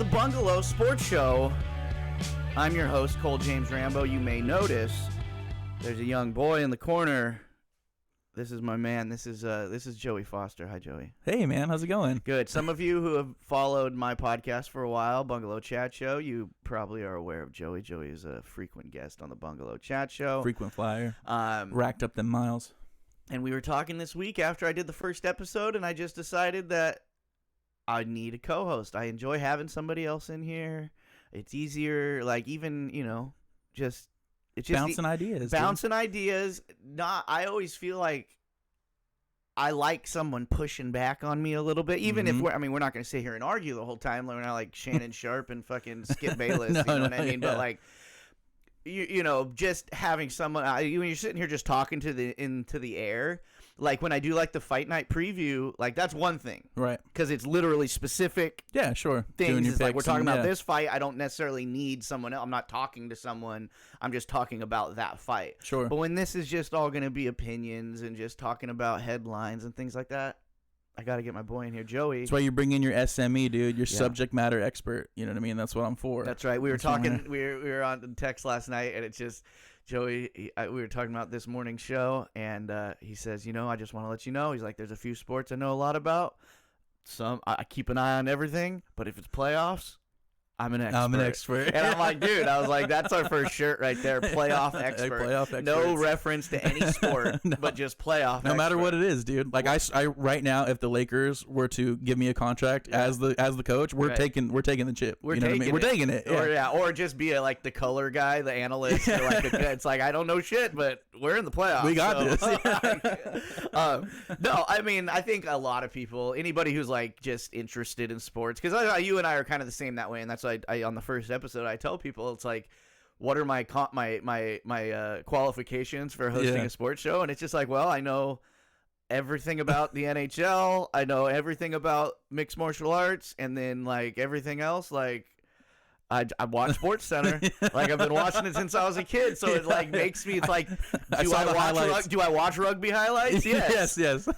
the Bungalow Sports Show. I'm your host, Cole James Rambo. You may notice there's a young boy in the corner. This is my man. This is Joey Foster. Hi, Joey. Hey, man. How's it going? Good. Some of you who have followed my podcast for a while, Bungalow Chat Show, you probably are aware of Joey. Joey is a frequent guest on the Bungalow Chat Show. Frequent flyer. Racked up them miles. And we were talking this week after I did the first episode, and I just decided that I need a co-host. I enjoy having somebody else in here. It's easier, like even, it's just bouncing ideas. Bouncing ideas. I always feel like I like someone pushing back on me a little bit, even if we're not going to sit here and argue the whole time. We're not like Shannon Sharp and fucking Skip Bayless, what I mean? Yeah. But like, just having someone when you're sitting here just talking into the air, like when I do like the fight night preview, like that's one thing, right? Because it's literally specific. Yeah, sure. Things. It's like we're talking about this fight. I don't necessarily need someone else. I'm not talking to someone. I'm just talking about that fight. Sure. But when this is just all going to be opinions and just talking about headlines and things like that, I got to get my boy in here, Joey. That's why you bring in your SME, dude. Your subject matter expert. You know what I mean? That's what I'm for. That's right. We were talking. We were on text last night, and it's just Joey. We were talking about this morning's show, and he says, I just want to let you know. He's like, there's a few sports I know a lot about. Some I keep an eye on everything, but if it's playoffs, I'm an expert. And I'm like, dude, that's our first shirt right there. Playoff expert. No reference to any sport, but just playoff No matter what it is, dude. Like I right now, if the Lakers were to give me a contract as the coach, we're taking the chip. We're taking it. Yeah. Or just be like the color guy, the analyst. Or like it's like, I don't know shit, but we're in the playoffs. We got this. No, I mean, I think a lot of people, anybody who's like just interested in sports, because you and I are kind of the same that way, and that's why I on the first episode I tell people, it's like, what are my qualifications for hosting a sports show? And it's just like, well, I know everything about the NHL, I know everything about mixed martial arts, and then like everything else, like I watch Sports Center. Like I've been watching it since I was a kid, so it like makes me. It's like, do I watch rugby highlights? Yes. yes.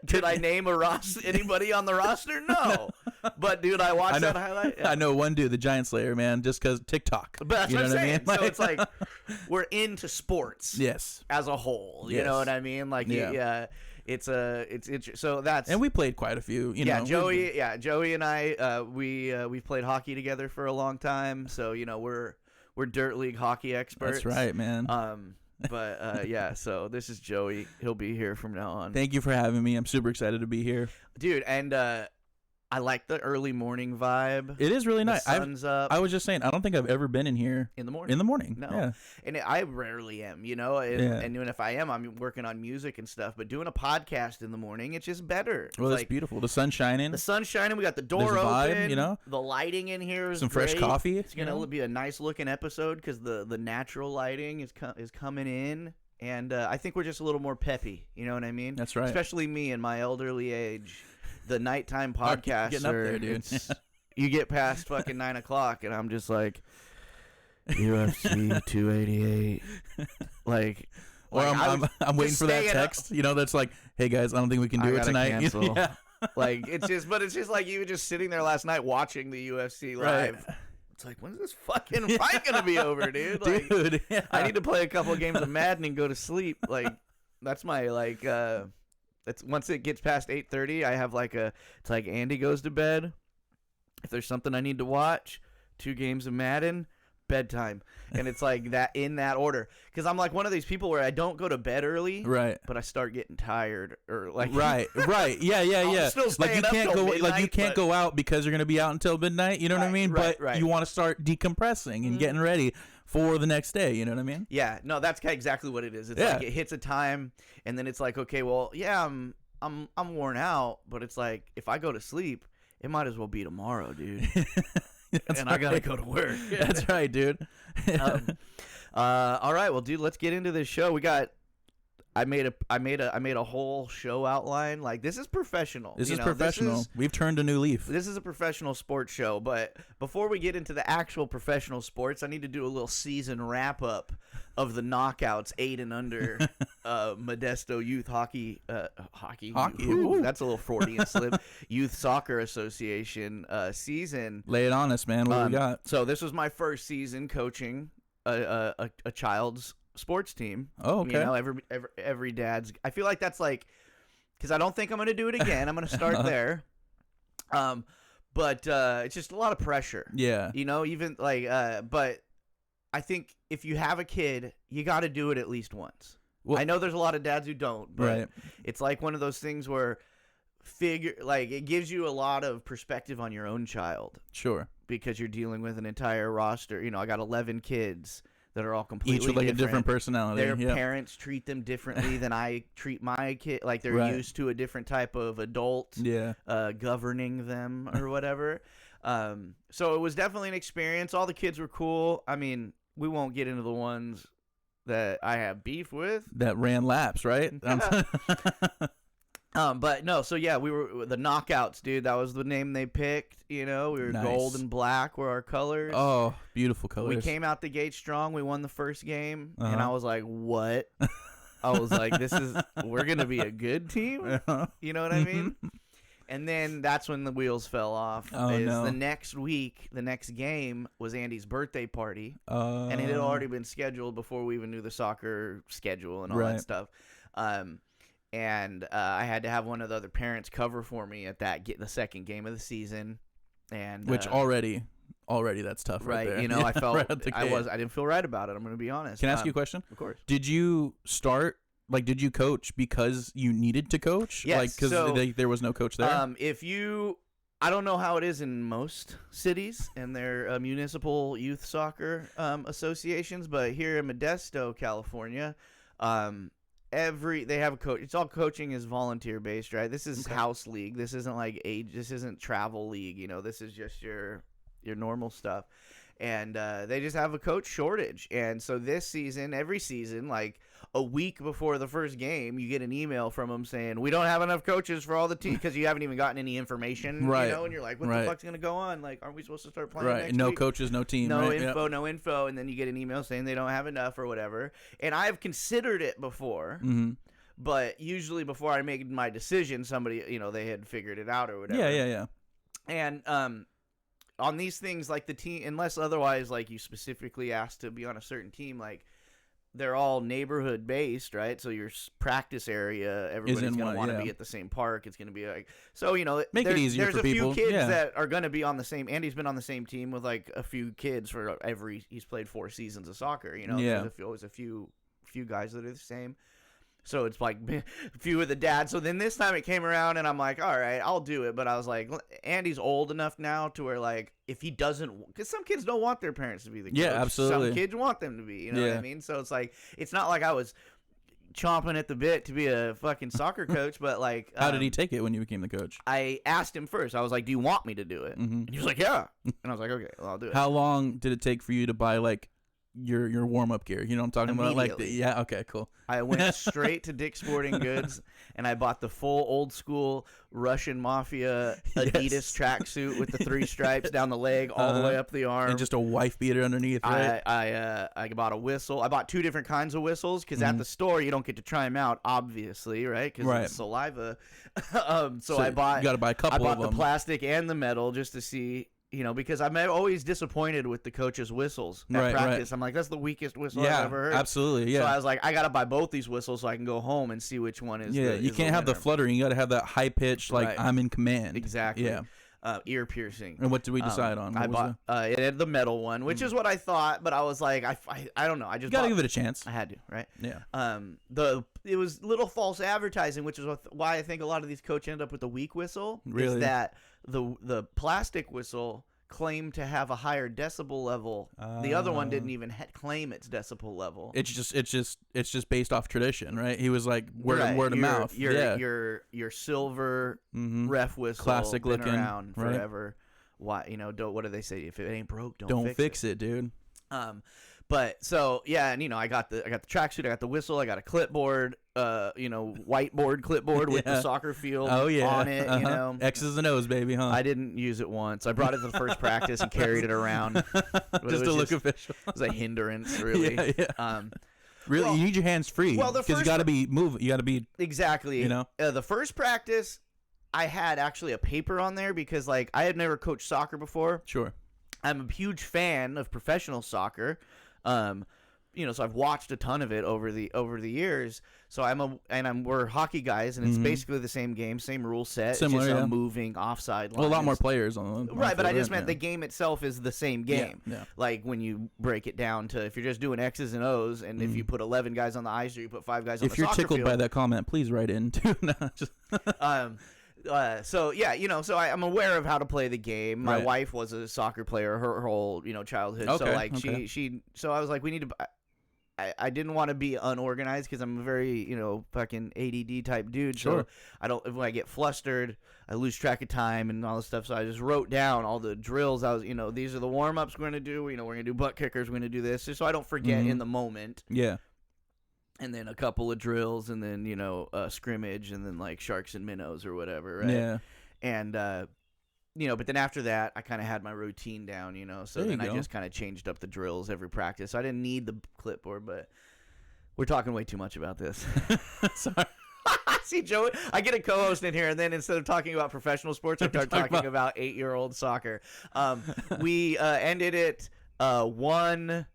Did I name anybody on the roster? No. But dude, I watched that highlight. Yeah. I know one dude, the Giant Slayer, man, just because TikTok. But that's what I'm saying. So it's like we're into sports. Yes. As a whole, you know what I mean? Like it's so that's. And we played quite a few. Joey and I we've played hockey together for a long time, so we're dirt league hockey experts. That's right, man. So this is Joey. He'll be here from now on. Thank you for having me. I'm super excited to be here, dude. And I like the early morning vibe. It is really nice. The sun's up. I was just saying, I don't think I've ever been in here in the morning. No. Yeah. And I rarely am, and even if I am, I'm working on music and stuff. But doing a podcast in the morning, it's just better. Well, it's beautiful. The sun's shining. We got the door open. Vibe, The lighting in here is some great. fresh coffee. It's gonna be a nice looking episode because the natural lighting is coming in. And I think we're just a little more peppy. You know what I mean? That's right. Especially me in my elderly age. The nighttime podcasts getting up there, dude. You get past fucking 9 o'clock, and I'm just like, UFC 288. I'm waiting for that text. That's like, hey guys, I don't think we can do it tonight. Cancel. Like it's just like you were just sitting there last night watching the UFC live. Right. It's like, when's this fucking fight gonna be over, dude? Like, dude, yeah. I need to play a couple of games of Madden and go to sleep. Like, that's my It's once it gets past 8:30, I have it's like Andy goes to bed. If there's something I need to watch, 2 games of Madden, bedtime. And it's like that in that order. Because I'm like one of these people where I don't go to bed early, right? But I start getting tired or like right. Yeah. Still staying up till midnight, you can't go out because you're gonna be out until midnight. You know what I mean? But you want to start decompressing and getting ready for the next day. You know what I mean? Yeah. No, that's exactly what it is. It's like it hits a time, and then it's like, okay, well, yeah, I'm worn out, but it's like if I go to sleep, it might as well be tomorrow, dude. I gotta go to work. That's right, dude. All right, well, dude, let's get into this show. We got I made a whole show outline. Like, this is professional. This is professional. We've turned a new leaf. This is a professional sports show. But before we get into the actual professional sports, I need to do a little season wrap up of the knockouts 8 and under Modesto Youth Hockey. Ooh, that's a little Freudian slip. Youth Soccer Association season. Lay it on us, man. What we got? So this was my first season coaching a child's sports team. Oh, okay. You know, every dad's. I feel like that's like, because I don't think I'm going to do it again. I'm going to start there. But it's just a lot of pressure. Yeah. You know, even like, but I think if you have a kid, you got to do it at least once. Well, I know there's a lot of dads who don't, but it's like one of those things where it gives you a lot of perspective on your own child. Sure. Because you're dealing with an entire roster. You know, I got 11 kids that are all completely each with like different. A different personality. Their parents treat them differently than I treat my kid. Like they're used to a different type of adult governing them or whatever. So it was definitely an experience. All the kids were cool. I mean, we won't get into the ones that I have beef with. That ran laps, right? But no, so yeah, we were the knockouts, dude. That was the name they picked. You know, we were gold and black were our colors. Oh, beautiful colors. We came out the gate strong. We won the first game, and I was like, "What?" I was like, we're gonna be a good team." You know what I mean? And then that's when the wheels fell off. Oh, no. The next week, the next game was Andy's birthday party, and it had already been scheduled before we even knew the soccer schedule and all that stuff. And I had to have one of the other parents cover for me at the second game of the season, and which already that's tough, right there. You know, I felt I didn't feel right about it. I'm going to be honest. Can I ask you a question? Of course. Did you start? Like, did you coach because you needed to coach? Yes. Like, because there was no coach there. I don't know how it is in most cities and their municipal youth soccer associations, but here in Modesto, California, they have a coach. It's all coaching is volunteer based, right? This is house league. This isn't like this isn't travel league. You know, this is just your normal stuff. And they just have a coach shortage. And so this season, every season, like a week before the first game, you get an email from them saying, we don't have enough coaches for all the teams, because you haven't even gotten any information, you know, and you're like, what the fuck's going to go on? Like, aren't we supposed to start playing next no week? coaches, no team. No info, and then you get an email saying they don't have enough or whatever. And I've considered it before, but usually before I make my decision, somebody, you know, they had figured it out or whatever. Yeah. And on these things, like the team, unless otherwise, like you specifically asked to be on a certain team, like they're all neighborhood based, right? So your practice area, everybody's going to want to be at the same park. It's going to be like, so, you know, make it easier for people. There's a few kids that are going to be on the same. Andy's been on the same team with like a few kids for he's played 4 seasons of soccer, you know? There's always a few guys that are the same. So it's like a few of the dads. So then this time it came around and I'm like, all right, I'll do it. But I was like, Andy's old enough now to where, like, if he doesn't, because some kids don't want their parents to be the coach. Yeah, absolutely. Some kids want them to be, you know what I mean? So it's like, it's not like I was chomping at the bit to be a fucking soccer coach, but like. How did he take it when you became the coach? I asked him first. I was like, do you want me to do it? And he was like, yeah. And I was like, okay, well, I'll do it. How long did it take for you to buy, like, your warm-up gear? You know what I'm talking about? Like okay, cool. I went straight to Dick's Sporting Goods and I bought the full old school Russian mafia Adidas tracksuit with the 3 stripes down the leg all the way up the arm, and just a wife beater underneath, right? I bought a whistle. I bought 2 different kinds of whistles because at the store you don't get to try them out, obviously, right? Because it's saliva. So I bought. You got to buy a couple of them. I bought the plastic and the metal just to see. You know, because I'm always disappointed with the coach's whistles at practice. I'm like, that's the weakest whistle I've ever heard. Absolutely, yeah. So I was like, I got to buy both these whistles so I can go home and see which one is you can't have the fluttering. You got to have that high pitch, like, I'm in command. Exactly. Yeah. Ear piercing. And what did we decide on? I bought it had the metal one, which is what I thought, but I was like, I don't know. I just got to give it a chance. I had to, right? Yeah. It was little false advertising, which is why I think a lot of these coaches end up with the weak whistle. Really? Is that the plastic whistle claimed to have a higher decibel level. The other one didn't even claim its decibel level. It's just based off tradition, right? He was like word of mouth. Your silver ref whistle, classic been looking, around forever. Why, you know? What do they say? If it ain't broke, don't fix it, dude. But so yeah, and I got the tracksuit, I got the whistle, I got a clipboard, whiteboard clipboard with the soccer field on it, X's and O's, baby, huh? I didn't use it once. I brought it to the first practice and carried it around. Just to look official. It was a hindrance, really. Yeah. Really, you need your hands free because you got to be moving. You got to be exactly. The first practice, I had actually a paper on there because I had never coached soccer before. Sure. I'm a huge fan of professional soccer. So I've watched a ton of it over the years. So we're hockey guys, and it's basically the same game, same rule set, similar, just a moving offside line. Well, a lot more players on right, but I just meant the game itself is the same game. Yeah. Like when you break it down to if you're just doing X's and O's, and if you put 11 guys on the ice or you put 5 guys on the soccer field. If you're tickled by that comment, please write in too. So yeah, so I'm aware of how to play the game. My wife was a soccer player her whole childhood. Okay, so I was like, we need to. I didn't want to be unorganized because I'm a very fucking ADD type dude. Sure. So I don't. When I get flustered, I lose track of time and all this stuff. So I just wrote down all the drills. I was these are the warm ups we're gonna do. We're gonna do butt kickers. We're gonna do this, just so I don't forget in the moment. Yeah. And then a couple of drills, and then a scrimmage, and then sharks and minnows or whatever, right? Yeah. And but then after that, I kind of had my routine down, So then I just kind of changed up the drills every practice. So I didn't need the clipboard, but we're talking way too much about this. Sorry. See, Joey, I get a co-host in here, and then instead of talking about professional sports, I start talking about 8-year-old soccer. We ended it 1-4-2.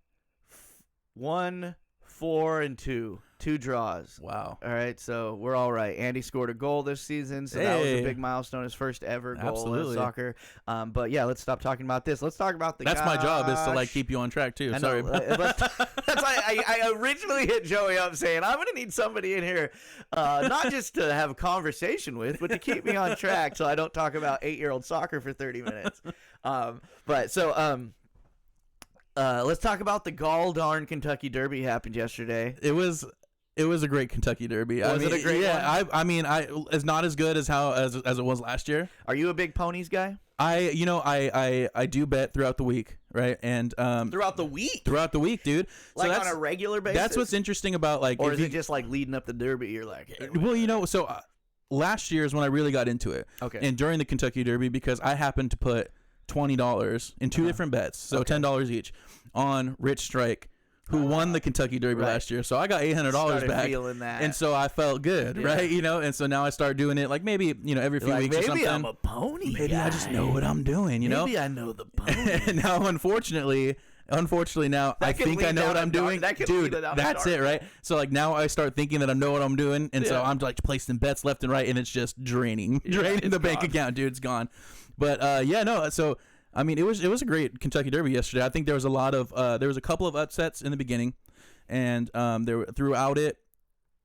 2 draws. Wow. All right, so we're all right. Andy scored a goal this season, so that was a big milestone, his first ever goal in soccer. But yeah, let's stop talking about this. Let's talk about the That's my job, is to keep you on track too. Sorry. That's why I originally hit Joey up saying I'm going to need somebody in here, not just to have a conversation with, but to keep me on track so I don't talk about 8-year-old soccer for 30 minutes. Let's talk about the gall darn Kentucky Derby happened yesterday. It was a great Kentucky Derby. Was it a great one? I mean, it's not as good as it was last year. Are you a big ponies guy? I do bet throughout the week, right? And throughout the week? Throughout the week, dude. So on a regular basis? That's what's interesting about or is it just leading up the Derby? You're like, hey, well, so last year is when I really got into it. Okay. And during the Kentucky Derby, because I happened to put $20 in 2 different bets, so $10 each on Rich Strike, who won the Kentucky Derby last year. So I got $800 back. Feeling that. And so I felt good, right? And so now I start doing it maybe, every few weeks or something. Maybe I'm a pony Maybe guy. I just know what I'm doing, Maybe I know the pony. And now, unfortunately now I think I know what I'm doing. Dude, that's it, right? So now I start thinking that I know what I'm doing. And so I'm placing bets left and right, and it's just draining the bank account, dude. It's gone. But so I mean, it was a great Kentucky Derby yesterday. I think there was a couple of upsets in the beginning, and throughout it,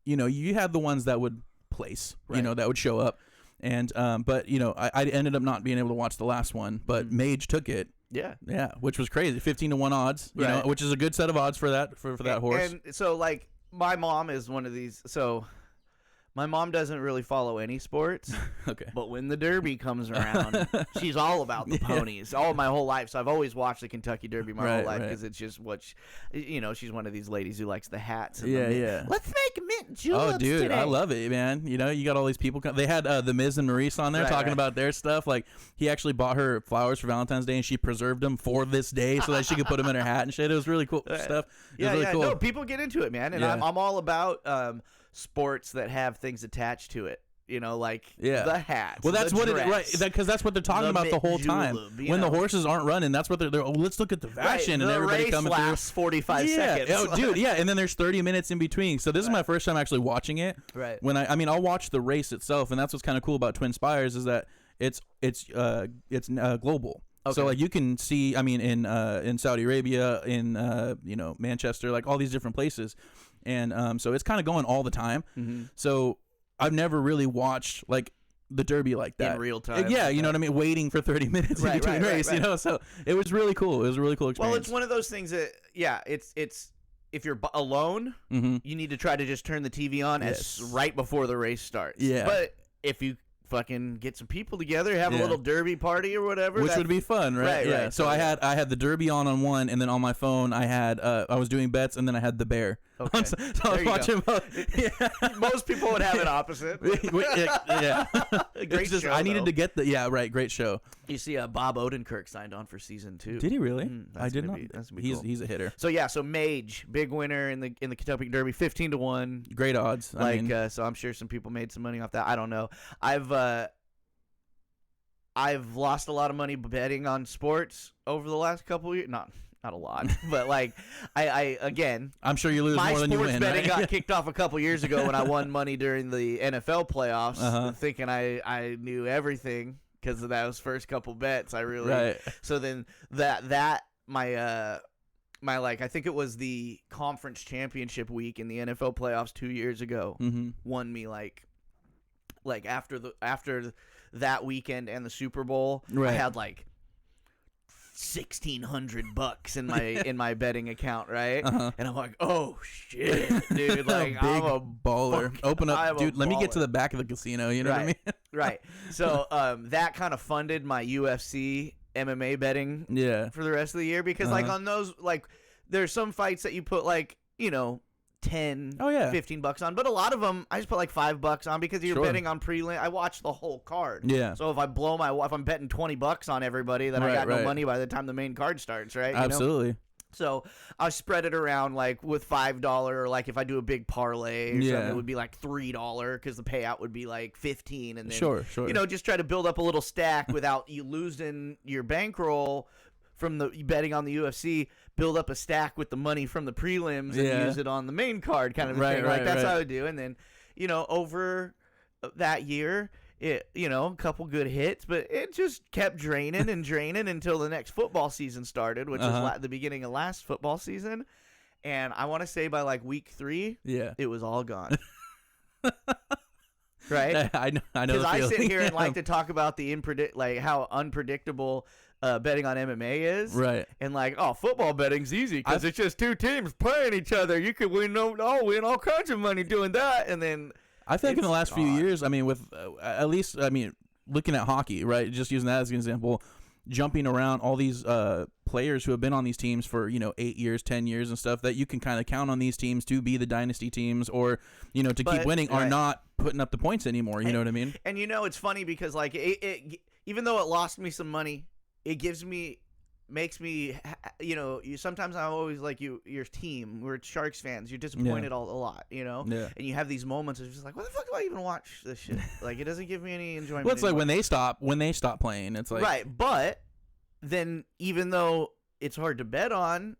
you had the ones that would place, that would show up, and but I ended up not being able to watch the last one, but Mage took it. Yeah, which was crazy, 15-1 odds, which is a good set of odds for that horse. And so my mom is one of these. So my mom doesn't really follow any sports. Okay. But when the Derby comes around, she's all about the ponies. All my whole life. So I've always watched the Kentucky Derby my whole life because it's just what she's one of these ladies who likes the hats. And let's make mint juleps dude, today. I love it, man. You got all these people. They had the Miz and Maurice on there talking about their stuff. He actually bought her flowers for Valentine's Day, and she preserved them for this day so that she could put them in her hat and shit. It was really cool stuff. It was really cool. No, people get into it, man. And I'm all about sports that have things attached to it, the hats. Well, that's the what dress, it right because that's what they're talking about the whole time. When the horses aren't running, that's what they're let's look at the fashion and everybody race coming lasts through. 45 seconds. Oh, dude, and then there's 30 minutes in between. So this is my first time actually watching it. Right. When I'll watch the race itself, and that's what's kind of cool about Twin Spires is that it's global. Okay. So you can see, in Saudi Arabia, in Manchester, all these different places. And so it's kind of going all the time. Mm-hmm. So I've never really watched the Derby like that in real time. Yeah, you know what I mean. Waiting for 30 minutes in between race, So it was really cool. It was a really cool experience. Well, it's one of those things that it's if you're alone, you need to try to just turn the TV on as right before the race starts. Yeah. But if you fucking get some people together, have a little derby party or whatever, which would be fun, right? Yeah. Right. So I had the derby on one, and then on my phone I was doing bets, and then I had the bear. Okay. So I was watching both. Most people would have it opposite. Yeah. Great show. I needed to get great show. You see, Bob Odenkirk signed on for season 2. Did he really? I did not. He's a hitter. So so Mage, big winner in the Kentucky Derby, 15-1. Great odds. So I'm sure some people made some money off that. I don't know. I've lost a lot of money betting on sports over the last couple of years. Not a lot, but like I again, I'm sure you lose more than you win. My sports betting right? got kicked off a couple years ago when I won money during the NFL playoffs, thinking I knew everything because of those first couple bets. I really So then my I think it was the conference championship week in the NFL playoffs 2 years ago, won me like after that weekend and the Super Bowl, I had like $1,600 in my betting account, right? And I'm like, oh shit, dude! Like I'm a baller. Open up, dude. Let me get to the back of the casino. You know what I mean? Right. So that kind of funded my UFC MMA betting. For the rest of the year because like on those there's some fights that you put 10, $15 on, but a lot of them I just put like $5 on because you're betting on prelim. I watch the whole card. So if I'm betting $20 on everybody, then I got no money by the time the main card starts, right? Absolutely. So I spread it around like with $5, or like if I do a big parlay or something, it would be like $3 because the payout would be like 15, and then sure. Just try to build up a little stack without you losing your bankroll from the betting on the UFC. Build up a stack with the money from the prelims and use it on the main card, kind of thing. That's how I would do. And then, over that year, a couple good hits, but it just kept draining and draining until the next football season started, which was the beginning of last football season. And I want to say by like week 3, it was all gone. Right? I know. Because I sit here and like to talk about the how unpredictable betting on MMA is. Right. And football betting's easy because it's just two teams playing each other. You could win all kinds of money doing that. And then I think in the last few years, with at least, looking at hockey, right, just using that as an example, jumping around all these players who have been on these teams for 8 years, 10 years and stuff, that you can kind of count on these teams to be the dynasty teams or to keep winning, are not putting up the points anymore. You know what I mean? And it's funny because even though it lost me some money, it makes me, you sometimes I'm always like your team. We're Sharks fans. You're disappointed a lot, and you have these moments of just like, what the fuck do I even watch this shit? Like, it doesn't give me any enjoyment. Well, it's like when they stop playing, it's like right. But then even though it's hard to bet on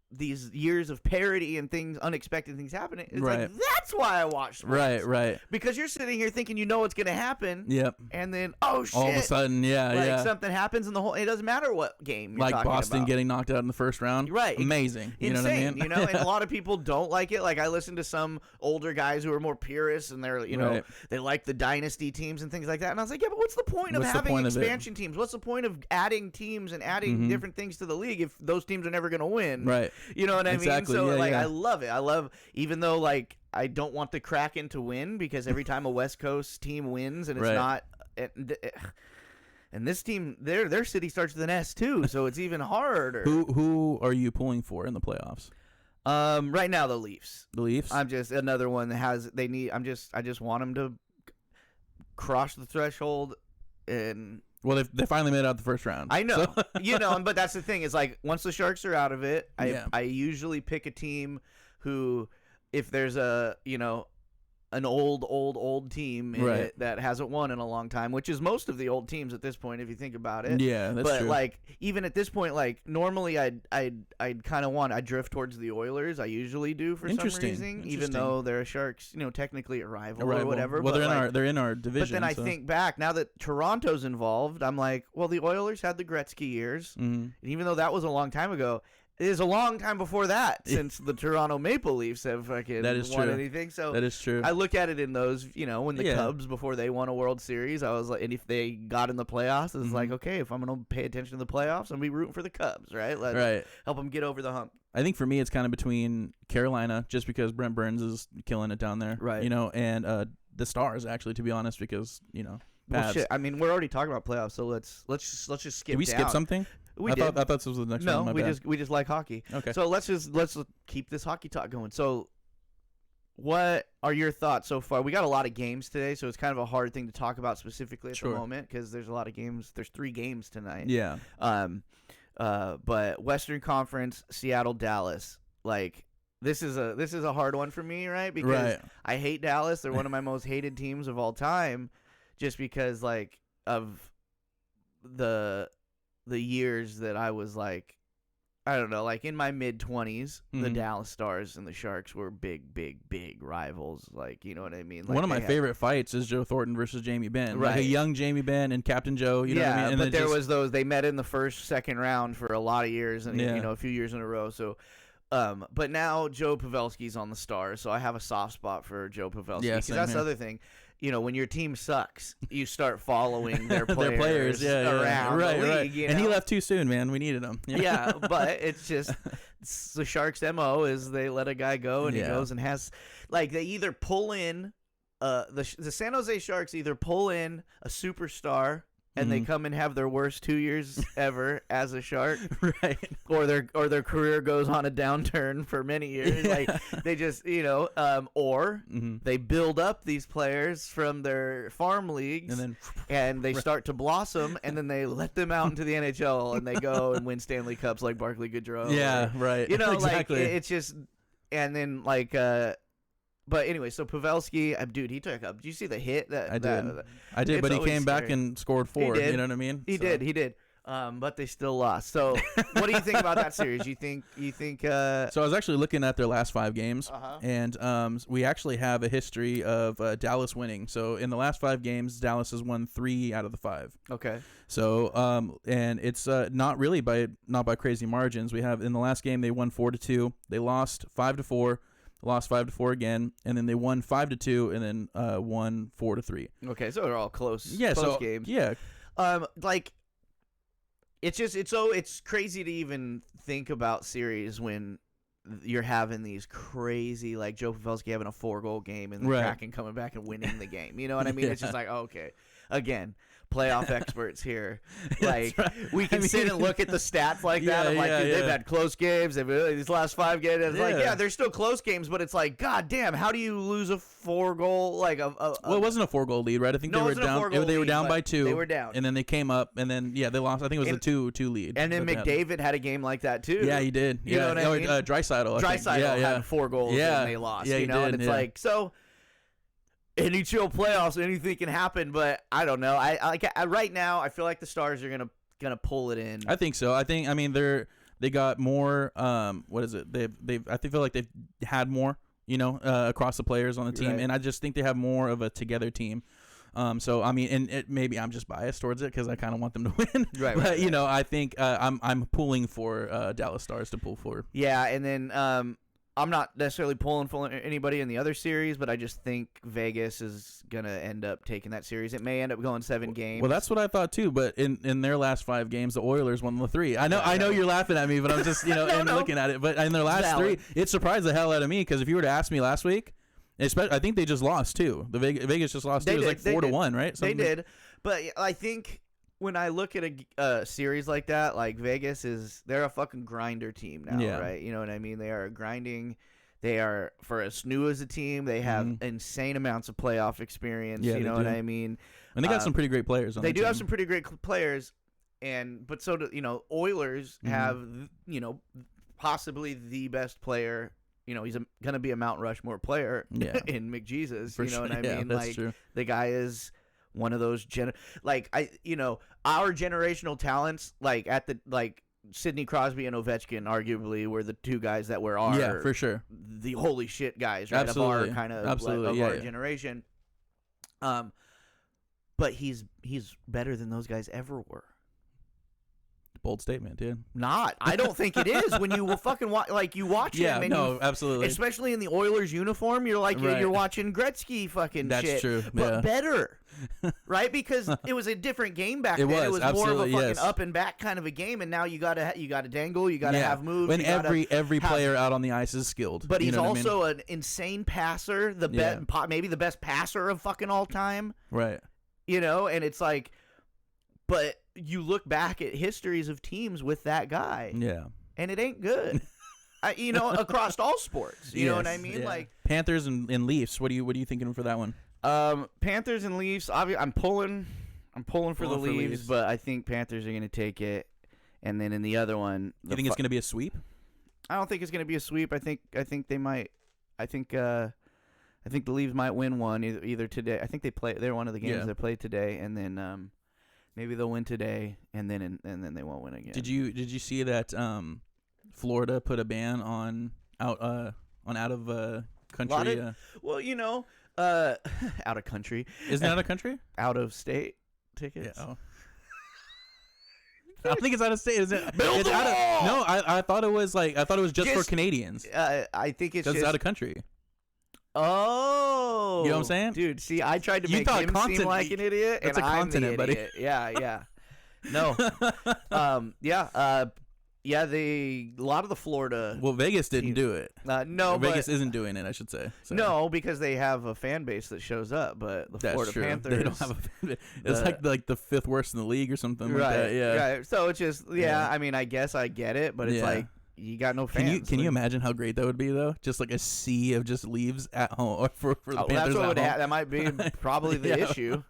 these years of parity and unexpected things happening, it's like that's why I watch sports. Right. Because you're sitting here thinking what's going to happen. Yep. And then all of a sudden, something happens in the whole. It doesn't matter what game you're like talking Boston about. Getting knocked out in the first round. Right. Amazing. You Insane, know what I mean? And a lot of people don't like it. Like I listen to some older guys who are more purists, and they're they like the dynasty teams and things like that. And I was like, yeah, but what's the point of having expansion teams? What's the point of adding teams and adding different things to the league if those teams are never going to win? Right. You know what I mean? So I love it. Even though I don't want the Kraken to win because every time a West Coast team wins and it's not, and this team their city starts with an S too, so it's even harder. Who are you pulling for in the playoffs? Right now the Leafs. The Leafs. I'm just another one that I just want them to cross the threshold and. Well, they finally made it out the first round. I know, but that's the thing is once the Sharks are out of it, I usually pick a team who, if there's an old team in it that hasn't won in a long time, which is most of the old teams at this point, if you think about it. Yeah, that's true. But even at this point, normally I'd kind of I drift towards the Oilers. I usually do for some reason, even though they're Sharks, technically a rival or whatever. Well, they're in our division. But then I think back now that Toronto's involved, I'm like, well, the Oilers had the Gretzky years, and even though that was a long time ago. It is a long time before that since the Toronto Maple Leafs have fucking won anything. So that is true. I look at it in those, when the Cubs, before they won a World Series, I was like, and if they got in the playoffs, it's like, okay, if I'm going to pay attention to the playoffs, I'm going to be rooting for the Cubs, right? Let's help them get over the hump. I think for me, it's kind of between Carolina, just because Brent Burns is killing it down there. Right. And the Stars, actually, to be honest, because, Well, shit. I mean, we're already talking about playoffs, so let's just skip. Did we skip something? We did. I thought this was the next one. No, we just like hockey. Okay. So let's keep this hockey talk going. So, what are your thoughts so far? We got a lot of games today, so it's kind of a hard thing to talk about specifically at the moment because there's a lot of games. There's 3 games tonight. Yeah. But Western Conference, Seattle, Dallas, like. This is a hard one for me, right? Because I hate Dallas. They're one of my most hated teams of all time, just because like of the years that I was like, I don't know, like in my mid-20s, the Dallas Stars and the Sharks were big rivals. Like, you know what I mean? Like one of my favorite fights is Joe Thornton versus Jamie Benn. Right. Like a young Jamie Benn and Captain Joe, you know what I mean? And but there was those, they met in the second round for a lot of years and, you know, a few years in a row. So, but now Joe Pavelski's on the Stars, so I have a soft spot for Joe Pavelski. Yeah, because that's the other thing. You know, when your team sucks, you start following their players around the league. You know? And he left too soon, man. We needed him. Yeah, but it's just the Sharks' MO is they let a guy go, and he goes and has, like, they either pull in, the San Jose Sharks either pull in a superstar and they come and have their worst 2 years ever as a Shark, right? Or their career goes on a downturn for many years. Like they just, you know, or they build up these players from their farm leagues, and they start to blossom, and then they let them out into the NHL, and they go and win Stanley Cups like Barclay Goodrow. Yeah, right. You know, exactly. Like it's just, and then like. But anyway, so Pavelski, dude, he took up. Did you see the hit? I did, but he came back and scored 4. You know what I mean? He did. But they still lost. So, what do you think about that series? You think? So I was actually looking at their last 5 games, and we actually have a history of Dallas winning. So in the last 5 games, Dallas has won 3 out of the 5. Okay. So and it's not by crazy margins. We have in the last game they won 4-2. They lost 5-4. Lost 5-4 again, and then they won 5-2, and then won 4-3. Okay, so they're all close. Yeah, close games. Yeah, like it's crazy to even think about series when you're having these crazy, like Joe Pavelski having a 4-goal game and the Kraken coming back and winning the game. You know what I mean? It's just like, okay, again. Playoff experts here. Like we can sit and look at the stats like that. I'm like, dude, they've had close games. These last 5 games. It's like, they're still close games, but it's like, god damn, how do you lose a 4-goal like a well, it wasn't a 4-goal lead, right? I think they were down. They were down by 2. They were down, and then they came up, and then they lost. I think it was a 2 lead. And then McDavid had a game like that too. Yeah, he did. You know what I mean? Draisaitl had 4 goals and they lost. Yeah, you know, and it's like so. NHL playoffs, anything can happen, but I don't know. I right now I feel like the Stars are gonna pull it in. I think so. I mean they got more. What is it? I feel like they've had more. You know, across the players on the team, and I just think they have more of a together team. So I mean, and maybe I'm just biased towards it because I kind of want them to win. But you know, I think I'm pulling for Dallas Stars to pull for. Yeah, and then I'm not necessarily pulling for anybody in the other series, but I just think Vegas is going to end up taking that series. It may end up going 7 games. Well, that's what I thought too, but in their last 5 games, the Oilers won the 3. I know you're laughing at me, but I'm just, looking at it. But in their last 3, it surprised the hell out of me because if you were to ask me last week, I think they just lost too. The Vegas just lost too. It was like 4-1, right? Something. They did. But I think when I look at a series like that, like Vegas they're a fucking grinder team now, right? You know what I mean? They are grinding. They are, for as new as a team, they have insane amounts of playoff experience. You know what I mean? And they got some pretty great players on They the do team. have some pretty great players, but so do, Oilers have, possibly the best player. You know, he's going to be a Mount Rushmore player in McJesus. For you know sure. what I mean? That's true. The guy is one of those our generational talents, like Sidney Crosby and Ovechkin, arguably, were the 2 guys that were our for sure the holy shit guys, right? Absolutely. Of our kind of Absolutely. our generation. But he's better than those guys ever were. Bold statement, dude. I don't think it is. When you fucking you watch him. And absolutely. Especially in the Oilers uniform, you're like you're watching Gretzky fucking That's shit. true. But better, right? Because it was a different game back then. It was more of a fucking up and back kind of a game, and now you gotta dangle, you gotta have moves. When every player out on the ice is skilled. But he's also an insane passer, maybe the best passer of fucking all time. Right. and it's like, but you look back at histories of teams with that guy, and it ain't good. Across all sports, you know what I mean? Like Panthers and Leafs. What are you thinking for that one? Panthers and Leafs. I'm pulling for the Leafs, but I think Panthers are going to take it. And then in the other one, you think it's going to be a sweep? I don't think it's going to be a sweep. I think they might. I think the Leafs might win one either today. I think they're one of the games they played today, and then maybe they'll win today, and then they won't win again. Did you see that Florida put a ban on out of country? Out of country. Isn't it out of country? Out of state tickets. Yeah. Oh. I don't think it's out of state. Is it? Build it's the out wall! Of, no, I thought it was just for Canadians. I think it's out of country. Oh, you know what I'm saying, dude? See, I tried to make him seem like an idiot, That's and a continent, I'm the idiot. Yeah. No. A lot of the Florida. Well, Vegas didn't do it. No, Vegas isn't doing it. I should say. So. No, because they have a fan base that shows up, but the Florida Panthers, they don't have a fan base. It's like the fifth worst in the league or something. Right. Like that. Yeah. Right. So it's just I mean, I guess I get it, but it's like you got no fans. Can you imagine how great that would be though? Just like a sea of just leaves at home or for the Panthers. That's what that might be probably the issue,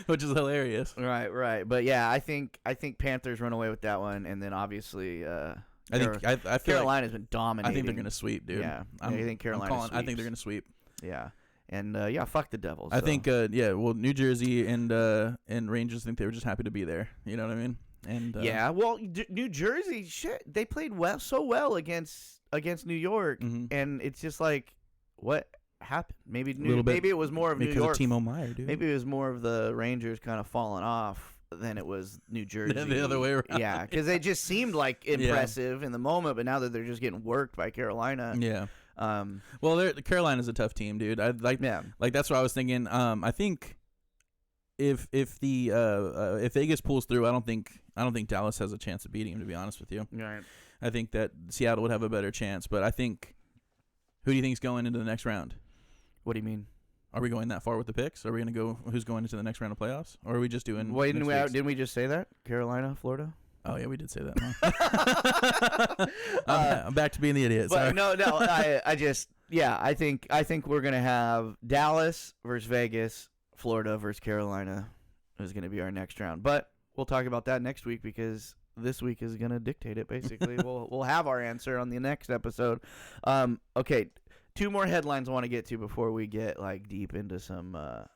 which is hilarious. Right. But yeah, I think Panthers run away with that one, and then obviously. I feel Carolina's been dominating. I think they're gonna sweep, dude. Yeah, I think Carolina. I think they're gonna sweep. Yeah, and fuck the Devils. I think well, New Jersey and Rangers think they were just happy to be there. You know what I mean? And well, New Jersey, they played so well against New York, and it's just like, what happened? Maybe it was more of New York. Of Timo Meyer, dude. Maybe it was more of the Rangers kind of falling off than it was New Jersey. The other way around. Yeah, because they just seemed like impressive in the moment, but now that they're just getting worked by Carolina. Yeah. Well, Carolina's a tough team, dude. Like that's what I was thinking. I think if Vegas pulls through, I don't think Dallas has a chance of beating him. To be honest with you, right? I think that Seattle would have a better chance, but I think who do you think is going into the next round? What do you mean? Are we going that far with the picks? Are we going to go who's going into the next round of playoffs? Or are we just doing didn't we just say that? Carolina, Florida? Oh, yeah, we did say that. I'm back to being the idiot. But no, I think we're going to have Dallas versus Vegas, Florida versus Carolina is going to be our next round. But we'll talk about that next week because this week is going to dictate it, basically. We'll have our answer on the next episode. Okay. Two more headlines I want to get to before we get deep into some of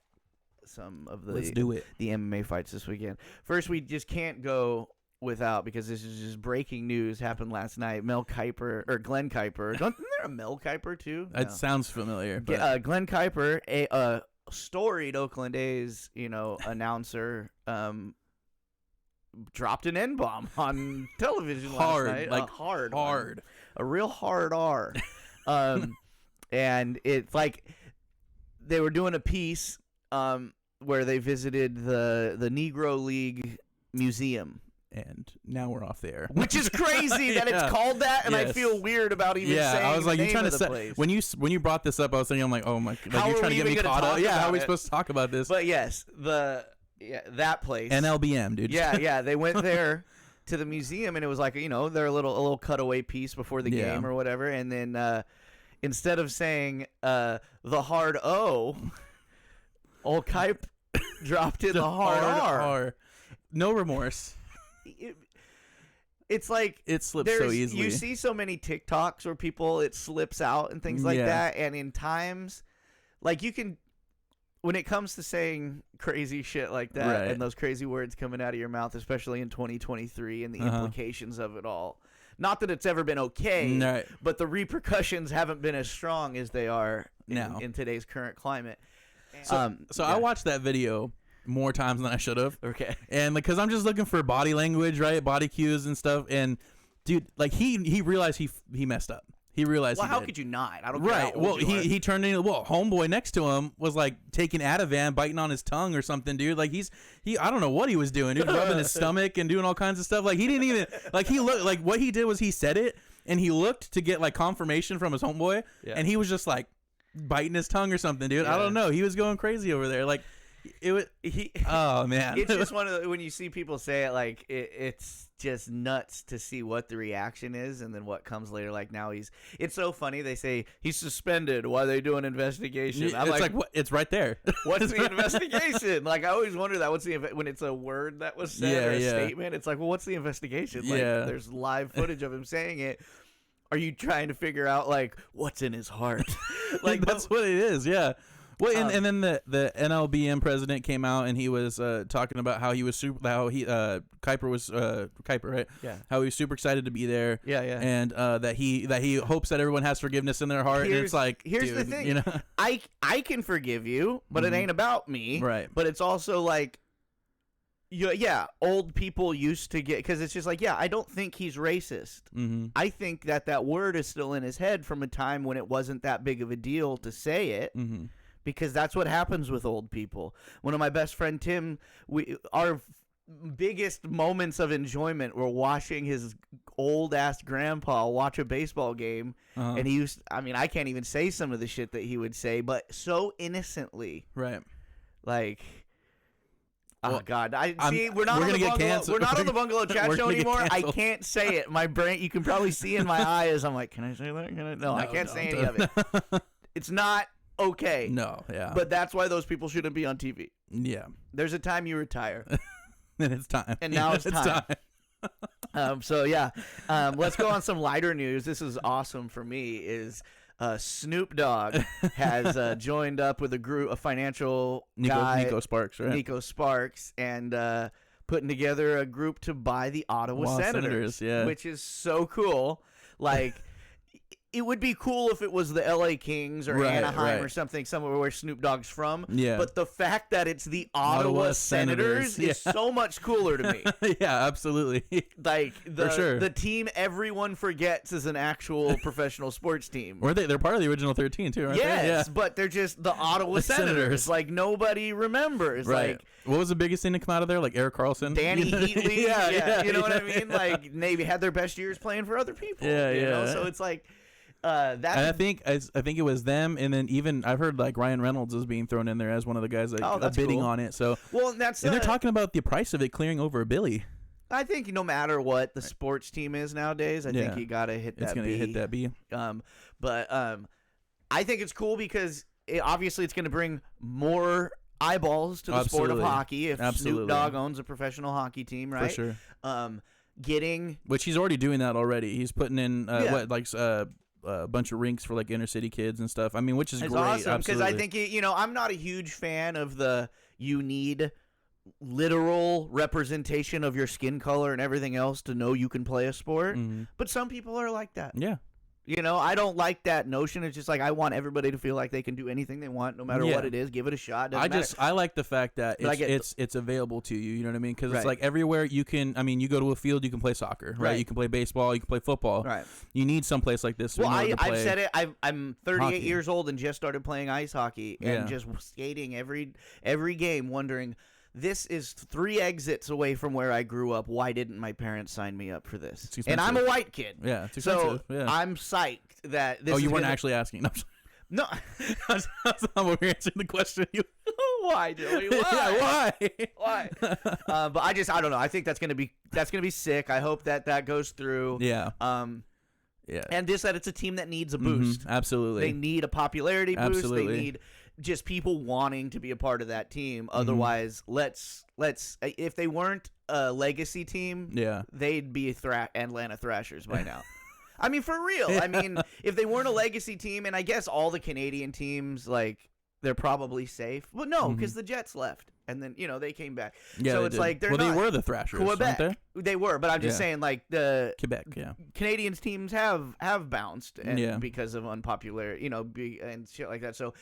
the Let's do it. The MMA fights this weekend. First, we just can't go without, because this is just breaking news, happened last night. Glenn Kuiper. Isn't there a Mel Kiper too? It sounds familiar. But Glenn Kuiper, a storied Oakland A's announcer, dropped an N-bomb on television last night. A real hard R. And it's like they were doing a piece where they visited the Negro League Museum. And now we're off the air. Which is crazy that it's called that, and I feel weird about even saying I was like, the you're name trying of to the say, place. when you brought this up, I was thinking, I'm like, oh my, like you're trying to get me caught up. Yeah, how are we supposed to talk about this? But yes, that place. NLBM, dude. Yeah, they went there to the museum, and it was like, their little cutaway piece before the game or whatever, and then instead of saying the hard O, old Kipe dropped in the hard R. No remorse. It's like it slips so easily. You see so many TikToks where it slips out and things like that, and in times, like when it comes to saying crazy shit like that and those crazy words coming out of your mouth, especially in 2023 and the implications of it all. Not that it's ever been okay, but the repercussions haven't been as strong as they are now in today's current climate. So I watched that video more times than I should have. Okay. And because I'm just looking for body language, right? Body cues and stuff. And dude, he realized he messed up. He realized. Well, how could you not? I don't. Right. Well, he turned into homeboy next to him was like taking Ativan, biting on his tongue or something, dude. Like I don't know what he was doing, dude. Rubbing his stomach and doing all kinds of stuff. Like he didn't even he looked like what he did was he said it and he looked to get confirmation from his homeboy, and he was just biting his tongue or something, dude. I don't know. He was going crazy over there, It was oh man, it's just one of the, when you see people say it, like it's just nuts to see what the reaction is and then what comes later. Like now it's so funny. They say he's suspended while they do an investigation. I'm it's like what? It's right there. What's the investigation? Like I always wonder that. What's the when it's a word that was said or a statement? It's like, well, what's the investigation? Like there's live footage of him saying it. Are you trying to figure out like what's in his heart? Like that's what it is. Yeah. Well, and then the NLBM president came out and he was talking about how he was Kuiper was Kuiper, right? Yeah. How he was super excited to be there. Yeah, yeah. And that he hopes that everyone has forgiveness in their heart. And it's like, here's dude, the thing. You know? I can forgive you, but it ain't about me. Right. But it's also like, yeah, old people used to get, because it's just like, yeah, I don't think he's racist. Mm-hmm. I think that word is still in his head from a time when it wasn't that big of a deal to say it. Mm-hmm. Because that's what happens with old people. One of my best friend Tim, our biggest moments of enjoyment were watching his old ass grandpa watch a baseball game, and he used. I mean, I can't even say some of the shit that he would say, but so innocently, right? Like, oh God, we're gonna get canceled. We're not on the Bungalow chat show anymore. I can't say it. My brain, you can probably see in my eyes. I'm like, can I say that? No, I can't say any of it. It's not. Okay. No, yeah. But that's why those people shouldn't be on TV. Yeah. There's a time you retire. And it's time. And now it's time. So, yeah. Let's go on some lighter news. This is awesome for me, is Snoop Dogg has joined up with a financial guy. Nico Sparks, right? Nico Sparks, and putting together a group to buy the Ottawa Senators, yeah. which is so cool. Like... It would be cool if it was the LA Kings or Anaheim or something, somewhere where Snoop Dogg's from. Yeah. But the fact that it's the Ottawa Senators is so much cooler to me. Yeah, absolutely. Like For sure. The team everyone forgets is an actual professional sports team. They're part of the original 13 too, right? Yes, Yeah. But they're just the Ottawa Senators. Like nobody remembers. Right. Like, what was the biggest thing to come out of there? Like Eric Carlson, Danny Heatley. Yeah, you know what I mean? Like maybe had their best years playing for other people. Yeah, you yeah. know? So it's like. And I think it was them, and then even I've heard like Ryan Reynolds is being thrown in there as one of the guys bidding on it. So and they're talking about the price of it clearing over $1 billion. I think no matter what the sports team is nowadays, I think you gotta hit that. It's gonna hit that B. But I think it's cool because obviously it's gonna bring more eyeballs to the sport of hockey. If Snoop Dogg owns a professional hockey team, right? For sure. Which he's already doing that already. He's putting in a bunch of rinks for like inner city kids and stuff. I mean, which is great. Awesome, because I think I'm not a huge fan of you need literal representation of your skin color and everything else to know you can play a sport. Mm-hmm. But some people are like that. Yeah. I don't like that notion. It's just like I want everybody to feel like they can do anything they want, no matter what it is. Give it a shot. I like the fact that it's available to you. You know what I mean? Because it's like everywhere you can. I mean, you go to a field, you can play soccer, right? You can play baseball, you can play football. Right. You need some place like this. Well, I've said it. I'm 38 years old and just started playing ice hockey and just skating every game, wondering. This is 3 exits away from where I grew up. Why didn't my parents sign me up for this? And I'm a white kid. Yeah, it's expensive. So I'm psyched that this you weren't actually asking. No. That's not what we're answering the question. Why, Joey? Why? Yeah, why? But I don't know. I think that's gonna be sick. I hope that goes through. Yeah. Yeah. And that it's a team that needs a boost. Mm-hmm. Absolutely. They need a popularity boost. Absolutely. They need just people wanting to be a part of that team. Otherwise, let's if they weren't a legacy team, they'd be Atlanta Thrashers by now. I mean, for real. I mean, if they weren't a legacy team, and I guess all the Canadian teams, like, they're probably safe. Well, no, because the Jets left, and then they came back. Yeah, so it's like they were the Thrashers. Quebec, weren't they were, but I'm just saying, like the Quebec, Canadians teams have bounced, and because of unpopularity, and shit like that. So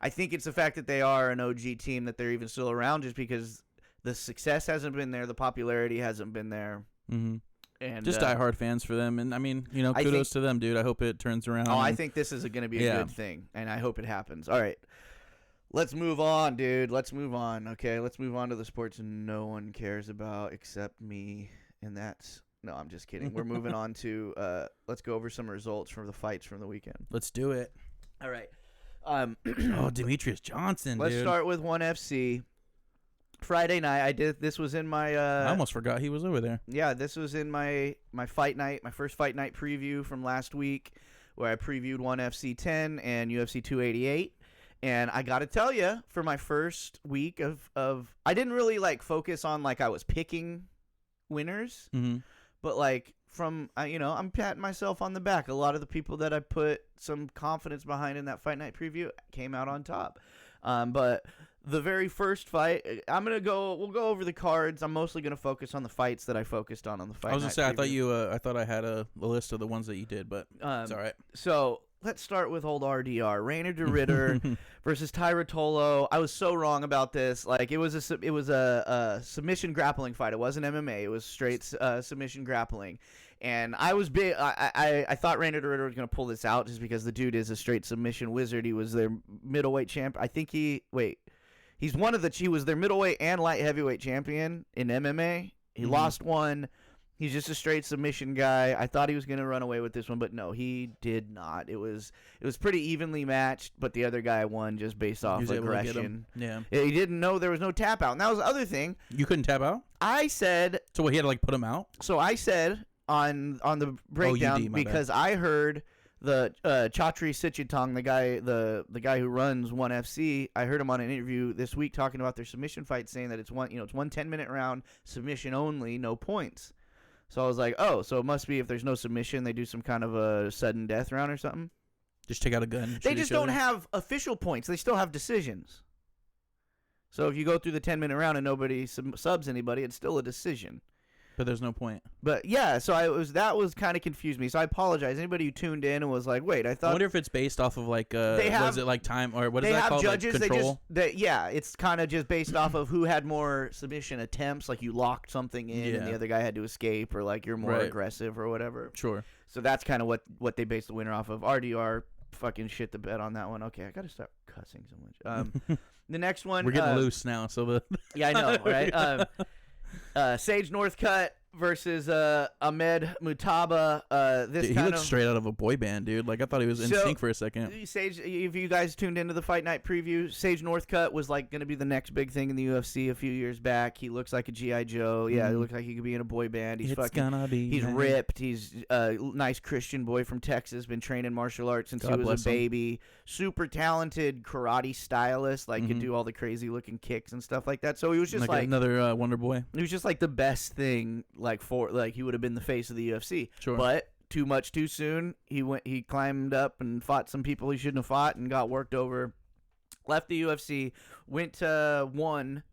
I think it's the fact that they are an OG team that they're even still around, just because the success hasn't been there, the popularity hasn't been there. Mm-hmm. And just diehard fans for them, and I mean, kudos to them, dude. I hope it turns around. I think this is going to be a good thing, and I hope it happens. All right, let's move on, dude. Let's move on. Okay, let's move on to the sports no one cares about except me, and that's no. I'm just kidding. We're moving on to let's go over some results from the fights from the weekend. Let's do it. All right. Oh, Demetrius Johnson. Let's dude. start with OneFC. Friday night, this was in my. I almost forgot he was over there. Yeah, this was in my fight night, my first fight night preview from last week, where I previewed OneFC 10 and UFC 288. And I got to tell you, for my first week of I didn't really like focus on like I was picking winners, but like from I'm patting myself on the back. A lot of the people that I put some confidence behind in that fight night preview came out on top. But the very first fight, we'll go over the cards. I'm mostly going to focus on the fights that I focused on the fight night. I was going to say, preview. I thought I had a list of the ones that you did, but it's all right. So let's start with old RDR. Rainer de Ritter versus Tyra Tolo. I was so wrong about this. Like it was a submission grappling fight. It wasn't MMA. It was straight submission grappling. And I was big. I thought Rainer de Ritter was going to pull this out just because the dude is a straight submission wizard. He was their middleweight champ. I think he was their middleweight and light heavyweight champion in MMA. He lost one. He's just a straight submission guy. I thought he was going to run away with this one, but no, he did not. It was pretty evenly matched, but the other guy won just based off aggression. Yeah. He didn't know there was no tap out. And that was the other thing. You couldn't tap out? I said. So he had to like put him out? So I said on the breakdown because I heard the Chatri Sichitong, the guy who runs OneFC, I heard him on an interview this week talking about their submission fight, saying that it's one 10-minute round, submission only, no points. So I was like, oh, so it must be if there's no submission, they do some kind of a sudden death round or something. Just take out a gun. They just don't have official points. They still have decisions. So if you go through the 10-minute round and nobody subs anybody, it's still a decision. But there's no point. But yeah, so that was kind of confused me. So I apologize. Anybody who tuned in and was like, "Wait, I thought." I wonder if it's based off of like was it like time or what is that called? They have judges. Like control? It's kind of just based off of who had more submission attempts. Like you locked something in, and the other guy had to escape, or like you're more aggressive or whatever. Sure. So that's kind of what they based the winner off of. RDR fucking shit the bed on that one. Okay, I gotta stop cussing so much. The next one. We're getting loose now, so yeah, I know, right? Sage Northcutt versus Ahmed Mutaba. He looked straight out of a boy band, dude. Like I thought he was in sync for a second. Sage, if you guys tuned into the fight night preview, Sage Northcutt was like going to be the next big thing in the UFC a few years back. He looks like a G.I. Joe. Yeah, he looks like he could be in a boy band. He's he's ripped. He's a nice Christian boy from Texas. Been training martial arts since he was a baby. Super talented karate stylist. Like could do all the crazy looking kicks and stuff like that. So he was just like another Wonder Boy. He was just like the best thing. Like he would have been the face of the UFC. Sure. But too much too soon. He climbed up and fought some people he shouldn't have fought and got worked over. Left the UFC, went to one.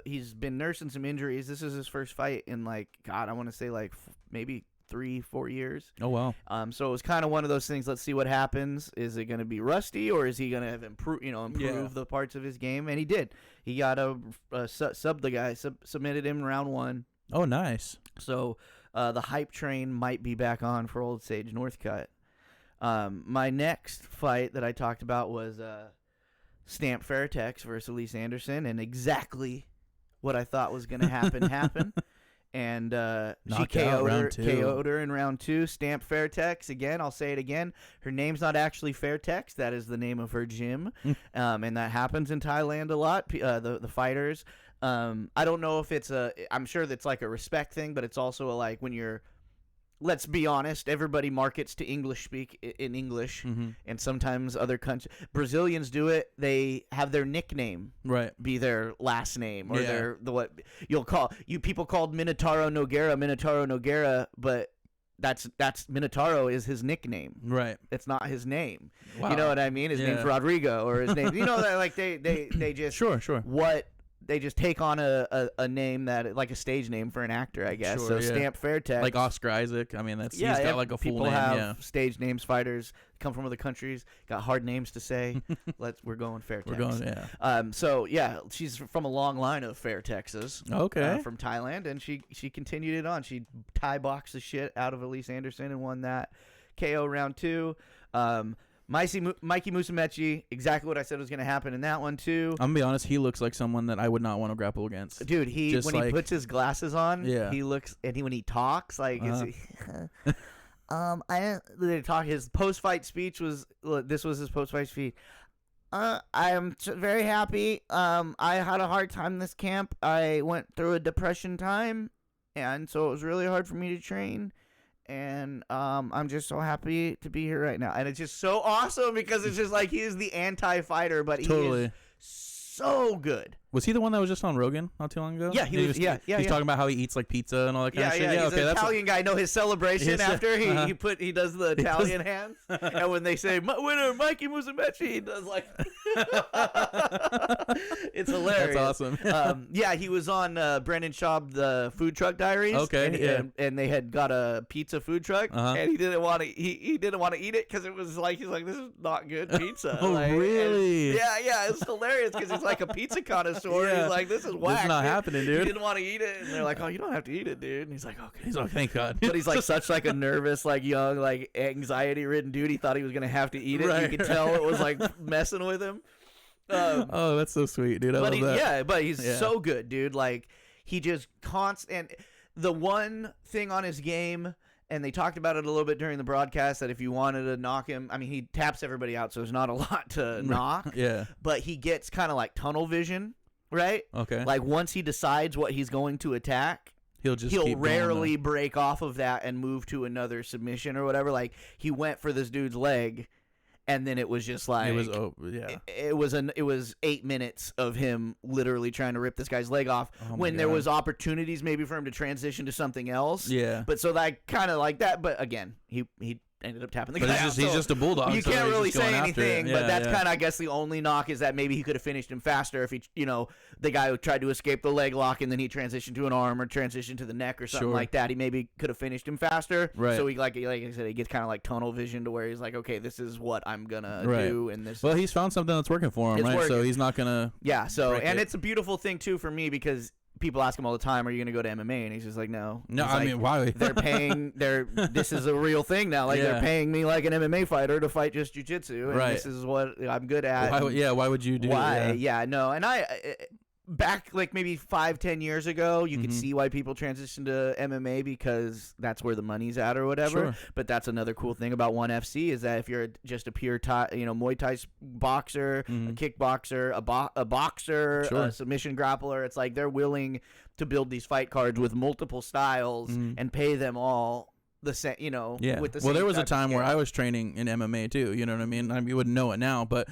He's been nursing some injuries. This is his first fight in like I want to say like maybe 3-4 years. Oh wow. So it was kind of one of those things. Let's see what happens. Is it going to be rusty or is he going to have improve the parts of his game? And he did. He got submitted him in round 1. Oh, nice. So the hype train might be back on for old Sage Northcutt. My next fight that I talked about was Stamp Fairtex versus Elise Anderson, and exactly what I thought was going to happen happened. And she KO'd her in round 2. Stamp Fairtex, again, I'll say it again. Her name's not actually Fairtex. That is the name of her gym. And that happens in Thailand a lot, the fighters. I don't know if I'm sure that's like a respect thing, but it's also like when you're, let's be honest, everybody markets to English in English, and sometimes other countries, Brazilians do it. They have their nickname be their last name, or people called Minotauro Nogueira, but that's Minotauro is his nickname. Right. It's not his name. Wow. You know what I mean? His name's Rodrigo, or his name, that like they just sure. They just take on a name that like a stage name for an actor, I guess. Sure, Stamp Fairtex, like Oscar Isaac. I mean, he's got like a full name. People have stage names. Fighters come from other countries, got hard names to say. We're going Fairtex. We're going, So she's from a long line of Fairtexes. Okay. From Thailand, and she continued it on. She Thai boxed the shit out of Elise Anderson and won that KO round 2. Mikey Musumeci, exactly what I said was going to happen in that one, too. I'm going to be honest, he looks like someone that I would not want to grapple against. Dude, he puts his glasses on, he looks, and when he talks, like, his post-fight speech this was his post-fight speech. I am very happy. I had a hard time this camp. I went through a depression time, and so it was really hard for me to train. And I'm just so happy to be here right now. And it's just so awesome because it's just like he is the anti-fighter, but he is so good. Was he the one that was just on Rogan not too long ago? Yeah, he was. He's talking about how he eats like pizza and all that kind of shit. Yeah, he's an Italian guy. I know his celebration after he does the Italian hands, and when they say winner Mikey Musumeci, he does like. It's hilarious. That's awesome. Yeah, he was on Brendan Schaub, the Food Truck Diaries. Okay, and they had got a pizza food truck, and he didn't want to. He didn't want to eat it because it was like he's like, this is not good pizza. Oh, like, really? Yeah, it's hilarious because he's like a pizza connoisseur. Yeah. He's like, this is whack. This is not happening, dude. He didn't want to eat it, and they're like, oh, you don't have to eat it, dude. And he's like, okay. He's like, thank God. But he's like such like a nervous, like young, like anxiety-ridden dude. He thought he was gonna have to eat it. Right. You could tell it was like messing with him. Oh, that's so sweet, dude. I love that. Yeah, but he's so good, dude. Like he just constant. The one thing on his game, and they talked about it a little bit during the broadcast, that if you wanted to knock him, I mean, he taps everybody out, so there's not a lot to knock. Yeah. But he gets kind of like tunnel vision, right? Okay. Like once he decides what he's going to attack, he'll rarely break off of that and move to another submission or whatever. Like he went for this dude's leg, and then it was just like it was 8 minutes of him literally trying to rip this guy's leg off when there was opportunities maybe for him to transition to something else. Yeah. But so that kind of like that. But again, he ended up tapping the guy out. He's just a bulldog. You can't really say anything, but that's kind of, I guess, the only knock is that maybe he could have finished him faster if he, the guy who tried to escape the leg lock and then he transitioned to an arm or transitioned to the neck or something like that. He maybe could have finished him faster. Right. So he, like I said, he gets kind of like tunnel vision to where he's like, okay, this is what I'm gonna do. And this. Well, he's found something that's working for him, right? So he's not gonna. Yeah. So it's a beautiful thing too for me because people ask him all the time, "Are you going to go to MMA?" And he's just like, "No." No, I mean, why? They're paying. This is a real thing now. Like they're paying me like an MMA fighter to fight just jiu-jitsu, and this is what I'm good at. Why would you do? Why? Yeah, no. And back like maybe 5-10 years ago, you could see why people transitioned to MMA because that's where the money's at or whatever. Sure. But that's another cool thing about OneFC is that if you're just a pure Muay Thai boxer, a kickboxer, a boxer, a submission grappler, it's like they're willing to build these fight cards with multiple styles and pay them all the same, with the same. Well, there was a time where I was training in MMA too. You know what I mean? You wouldn't know it now, but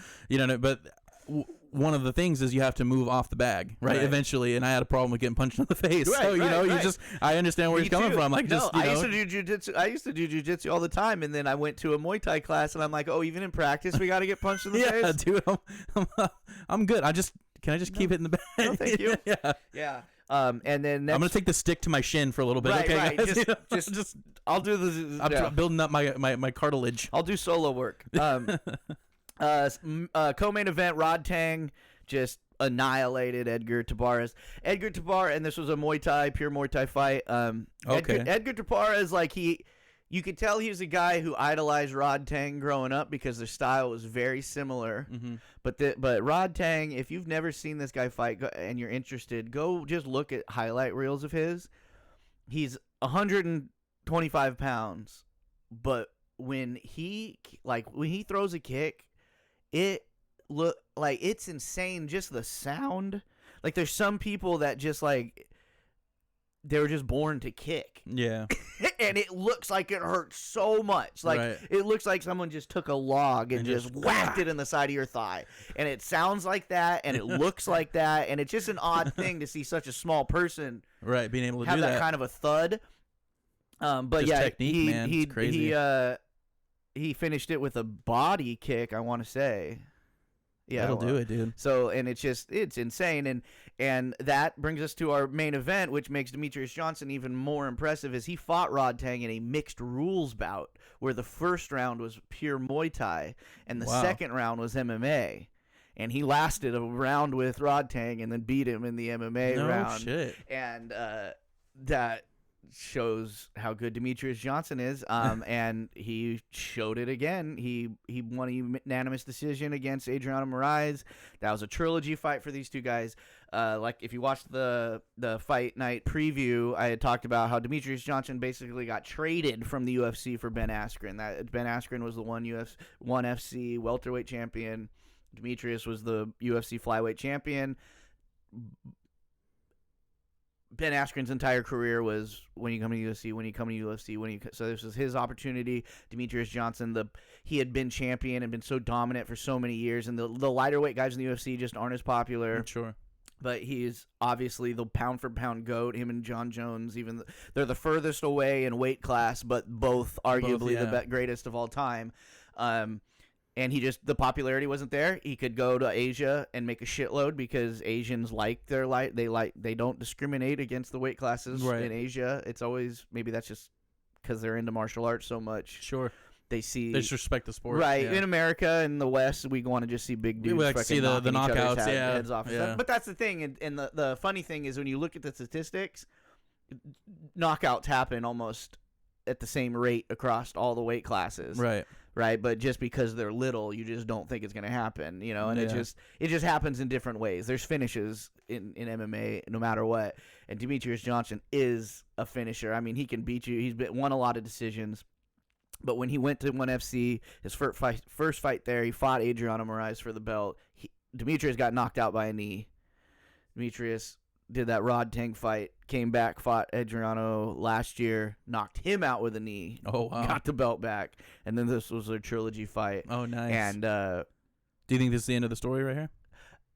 one of the things is you have to move off the bag, right? Eventually, and I had a problem with getting punched in the face. I understand where he's coming from. Like, I used to do jiu-jitsu. I used to do jiu-jitsu all the time, and then I went to a Muay Thai class, and I'm like, oh, even in practice, we got to get punched in the face. Yeah, dude, I'm good. Can I just keep it in the bag? No, thank you. Yeah. And then next, I'm gonna take the stick to my shin for a little bit. Right. Just I'll do the. I'm building up my cartilage. I'll do solo work. Co-main event, Rod Tang just annihilated Edgar Tabarez. Edgar Tabarez, and this was a pure Muay Thai fight. Edgar Tabarez is like you could tell he was a guy who idolized Rod Tang growing up because their style was very similar. But Rod Tang, if you've never seen this guy fight and you're interested, go just look at highlight reels of his. He's 125 pounds, but when he throws a kick, it look like it's insane. Just the sound. Like there's some people that just like they were just born to kick. Yeah. And it looks like it hurts so much. Like it looks like someone just took a log and just whacked it in the side of your thigh. And it sounds like that and it looks like that. And it's just an odd thing to see such a small person being able to have do that kind of a thud. But just technique, man. It's crazy. He finished it with a body kick, I want to say. Yeah, that'll do it, dude. So, and it's insane, and that brings us to our main event, which makes Demetrius Johnson even more impressive, as he fought Rod Tang in a mixed rules bout, where the first round was pure Muay Thai, and the second round was MMA, and he lasted a round with Rod Tang, and then beat him in the MMA round. No shit. And that shows how good Demetrius Johnson is, and he showed it again. He won a unanimous decision against Adriano Moraes. That was a trilogy fight for these two guys. Like if you watched the fight night preview, I had talked about how Demetrius Johnson basically got traded from the UFC for Ben Askren. That Ben Askren was the OneFC welterweight champion. Demetrius was the UFC flyweight champion. Ben Askren's entire career was when you come to UFC, so this was his opportunity. Demetrius Johnson, he had been champion and been so dominant for so many years, and the lighter weight guys in the UFC just aren't as popular. Sure. But he's obviously the pound for pound GOAT. Him and John Jones, they're the furthest away in weight class, but both arguably the greatest of all time. And the popularity wasn't there. He could go to Asia and make a shitload because Asians they don't discriminate against the weight classes in Asia. It's always, maybe that's just because they're into martial arts so much. Sure. They just respect the sport. Right. Yeah. In America, in the West, we want to just see big dudes. We like to see the knockouts, heads off and stuff. But that's the thing. And the funny thing is when you look at the statistics, knockouts happen almost at the same rate across all the weight classes. Right, but just because they're little, you just don't think it's going to happen, and it just happens in different ways. There's finishes in MMA no matter what, and Demetrius Johnson is a finisher. I mean, he can beat you. He's won a lot of decisions, but when he went to OneFC, his first fight there, he fought Adriano Moraes for the belt. Demetrius got knocked out by a knee. Demetrius did that Rod Tank fight, came back, fought Adriano last year, knocked him out with a knee. Oh, wow. Got the belt back. And then this was their trilogy fight. Oh, nice. And do you think this is the end of the story right here?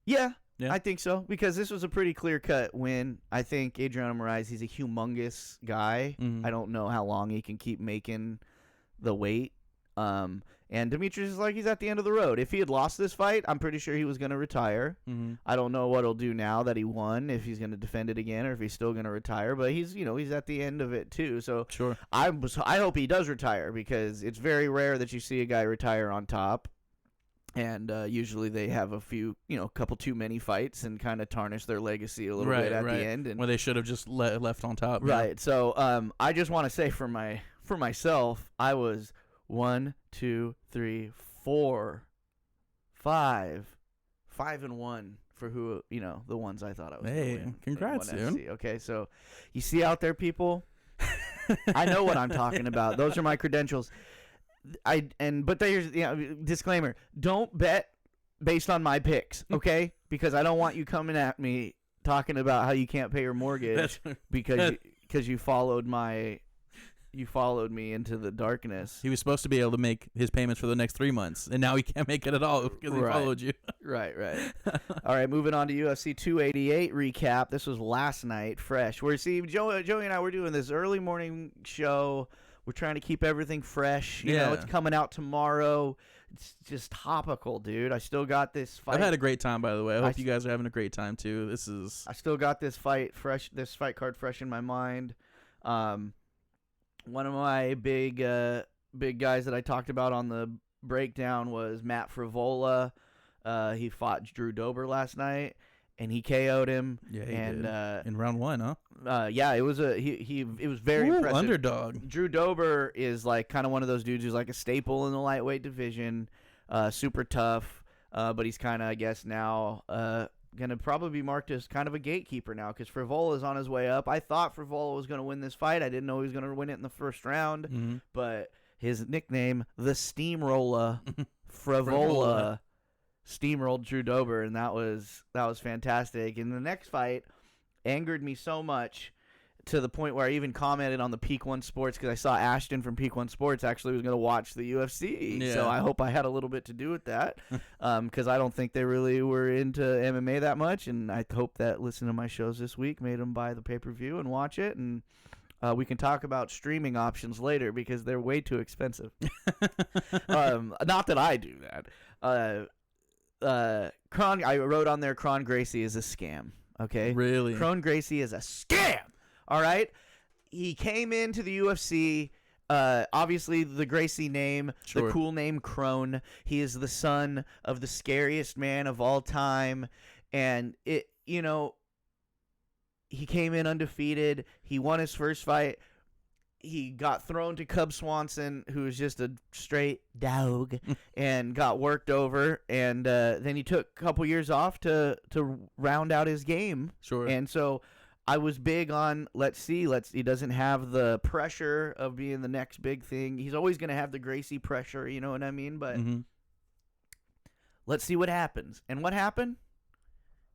Yeah, I think so. Because this was a pretty clear-cut win. I think Adriano Moraes, he's a humongous guy. Mm-hmm. I don't know how long he can keep making the weight. And Demetrius is like, he's at the end of the road. If he had lost this fight, I'm pretty sure he was going to retire. Mm-hmm. I don't know what he'll do now that he won, if he's going to defend it again or if he's still going to retire. But he's at the end of it too. So sure. I hope he does retire because it's very rare that you see a guy retire on top. And usually they have a few, couple too many fights and kind of tarnish their legacy a little bit at the end. And where they should have just left on top. Right. Yeah. So I just want to say for myself, I was 1, 2, 3, 4, 5 and 1 for who the ones I thought I was. Hey, win congrats, dude. Okay, so you see out there, people. I know what I'm talking about. Those are my credentials. But there's disclaimer: don't bet based on my picks, okay? Because I don't want you coming at me talking about how you can't pay your mortgage because you followed me into the darkness. He was supposed to be able to make his payments for the next 3 months, and now he can't make it at all because he followed you. Right. All right, moving on to UFC 288 recap. This was last night, fresh. Joey and I were doing this early morning show. We're trying to keep everything fresh. You know, it's coming out tomorrow. It's just topical, dude. I still got this fight. I've had a great time, by the way. I hope you guys are having a great time too. I still got this fight card fresh in my mind. One of my big guys that I talked about on the breakdown was Matt Frivola. He fought Drew Dober last night, and he KO'd him. Yeah, he did. In round 1, huh? Yeah, it was it was very impressive. Underdog. Drew Dober is like kind of one of those dudes who's like a staple in the lightweight division, super tough, but he's kind of, I guess, now going to probably be marked as kind of a gatekeeper now because Frivola is on his way up. I thought Frivola was going to win this fight. I didn't know he was going to win it in the first round, but his nickname, the Steamroller, Frivola, steamrolled Drew Dober, and that was fantastic. And the next fight angered me so much to the point where I even commented on the Peak One Sports because I saw Ashton from Peak One Sports actually was going to watch the UFC. Yeah. So I hope I had a little bit to do with that because I don't think they really were into MMA that much. And I hope that listening to my shows this week made them buy the pay-per-view and watch it. And we can talk about streaming options later because they're way too expensive. Not that I do that. I wrote on there Kron Gracie is a scam. Okay? Really? Kron Gracie is a scam. All right? He came into the UFC, obviously the Gracie name, the cool name Kron. He is the son of the scariest man of all time. And he came in undefeated. He won his first fight. He got thrown to Cub Swanson, who was just a straight dog, and got worked over. And then he took a couple years off to round out his game. Sure. And so I was big on he doesn't have the pressure of being the next big thing. He's always going to have the Gracie pressure, you know what I mean? But Let's see what happens. And what happened?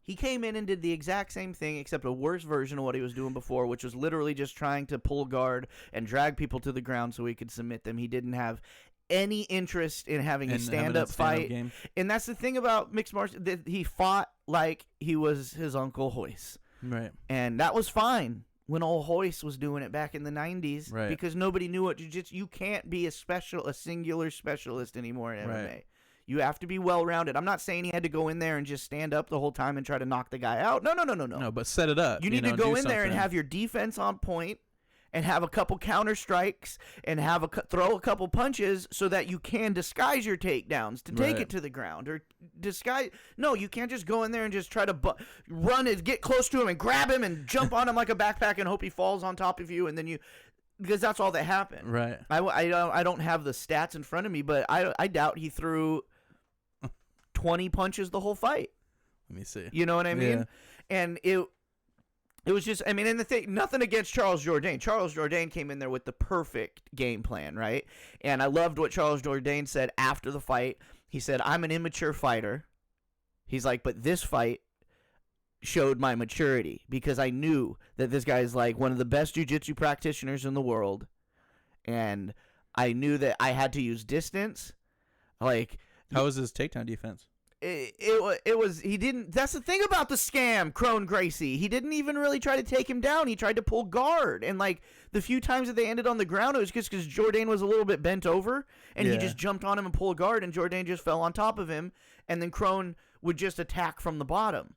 He came in and did the exact same thing, except a worse version of what he was doing before, which was literally just trying to pull guard and drag people to the ground so he could submit them. He didn't have any interest in having a stand-up fight. Game. And that's the thing about mixed martial arts. He fought like he was his Uncle Hoist. Right. And that was fine when old Hoist was doing it back in the 90s. Right. Because nobody knew what jiu-jitsu. You can't be a singular specialist anymore in MMA. Right. You have to be well-rounded. I'm not saying he had to go in there and just stand up the whole time and try to knock the guy out. No. No, but set it up. You need to go in there and have your defense on point and have a couple counter strikes and throw a couple punches so that you can disguise your takedowns to take it to the ground or disguise. No, you can't just go in there and just try to run and get close to him and grab him and jump on him like a backpack and hope he falls on top of you and then you. Because that's all that happened. Right. I don't have the stats in front of me, but I doubt he threw 20 punches the whole fight. Let me see. You know what I mean? Yeah. And it was just, I mean, and the thing, nothing against Charles Jourdain. Charles Jourdain came in there with the perfect game plan, right? And I loved what Charles Jourdain said after the fight. He said, I'm an immature fighter. He's like, but this fight showed my maturity because I knew that this guy's like one of the best jiu-jitsu practitioners in the world. And I knew that I had to use distance. Like, how was his takedown defense? It was he didn't. That's the thing about the scam, Crone Gracie. He didn't even really try to take him down. He tried to pull guard, and like the few times that they ended on the ground, it was just because Jourdain was a little bit bent over, and he just jumped on him and pulled guard, and Jourdain just fell on top of him, and then Crone would just attack from the bottom,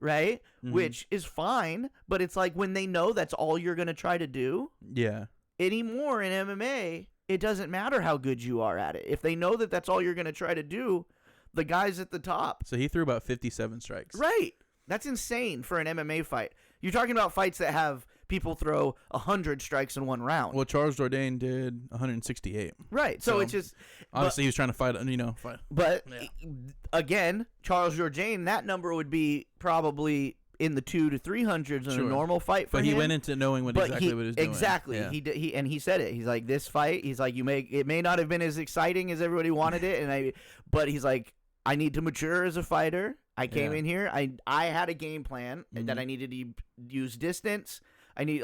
right? Mm-hmm. Which is fine, but it's like when they know that's all you're gonna try to do. Yeah. Anymore in MMA, it doesn't matter how good you are at it. If they know that that's all you're gonna try to do. The guys at the top. So he threw about 57 strikes. Right. That's insane for an MMA fight. You're talking about fights that have people throw 100 strikes in one round. Well, Charles Jourdain did 168. Right. So it's just... Obviously, he was trying to fight. But, again, Charles Jourdain, that number would be probably in the 200 to 300s in a normal fight for him. But he went into knowing exactly what he was doing. Exactly. Yeah. He said it. He's like, this fight, he's like, it may not have been as exciting as everybody wanted it, but he's like, I need to mature as a fighter. I came in here. I had a game plan that I needed to use distance. I need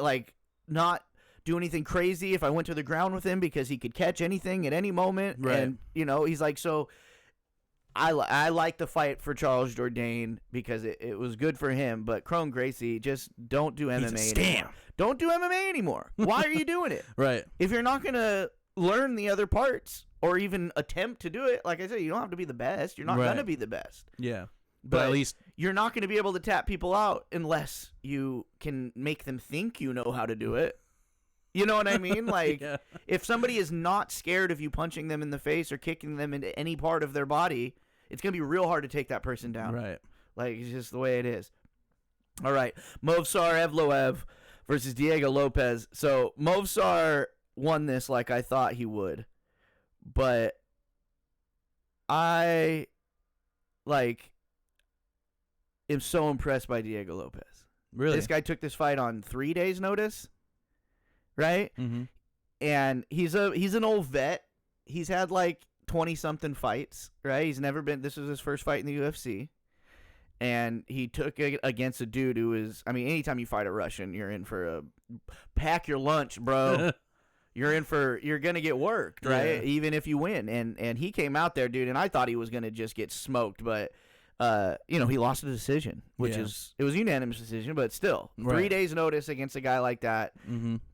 not do anything crazy if I went to the ground with him because he could catch anything at any moment. Right. And he's like, so I like the fight for Charles Jourdain because it was good for him. But Crone Gracie, just don't do MMA He's a scam. anymore. Don't do MMA anymore. Why are you doing it? Right. If you're not gonna learn the other parts. Or even attempt to do it. Like I said, you don't have to be the best. You're not going to be the best. Yeah. But at least you're not going to be able to tap people out unless you can make them think you know how to do it. You know what I mean? Like, if somebody is not scared of you punching them in the face or kicking them into any part of their body, it's going to be real hard to take that person down. Right. Like, it's just the way it is. All right. Movsar Evloev versus Diego Lopez. So, Movsar won this like I thought he would. But I am so impressed by Diego Lopez. Really? This guy took this fight on 3 days' notice, right? Mm-hmm. And he's an old vet. He's had 20-something fights, right? He's never been. This was his first fight in the UFC, and he took it against a dude who is. I mean, anytime you fight a Russian, you're in for a pack your lunch, bro. You're gonna get worked, right? Yeah. Even if you win. And he came out there, dude, and I thought he was gonna just get smoked, but he lost a decision, which it was a unanimous decision, but still, 3 days notice against a guy like that,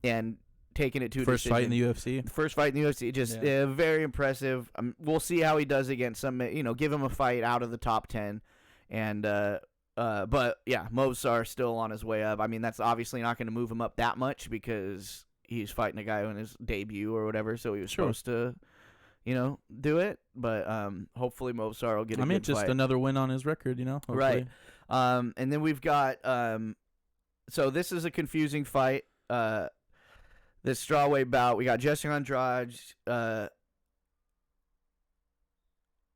and taking it to first decision. fight in the UFC. First fight in the UFC, just very impressive. We'll see how he does against some. Give him a fight out of the top 10, and but yeah, Movsar still on his way up. I mean, that's obviously not going to move him up that much because. He's fighting a guy on his debut or whatever, so he was supposed to, do it. But hopefully Movsar will get a good just fight. Another win on his record, hopefully. Right. And then we've got so this is a confusing fight. This strawweight bout, we got Jesse Andrade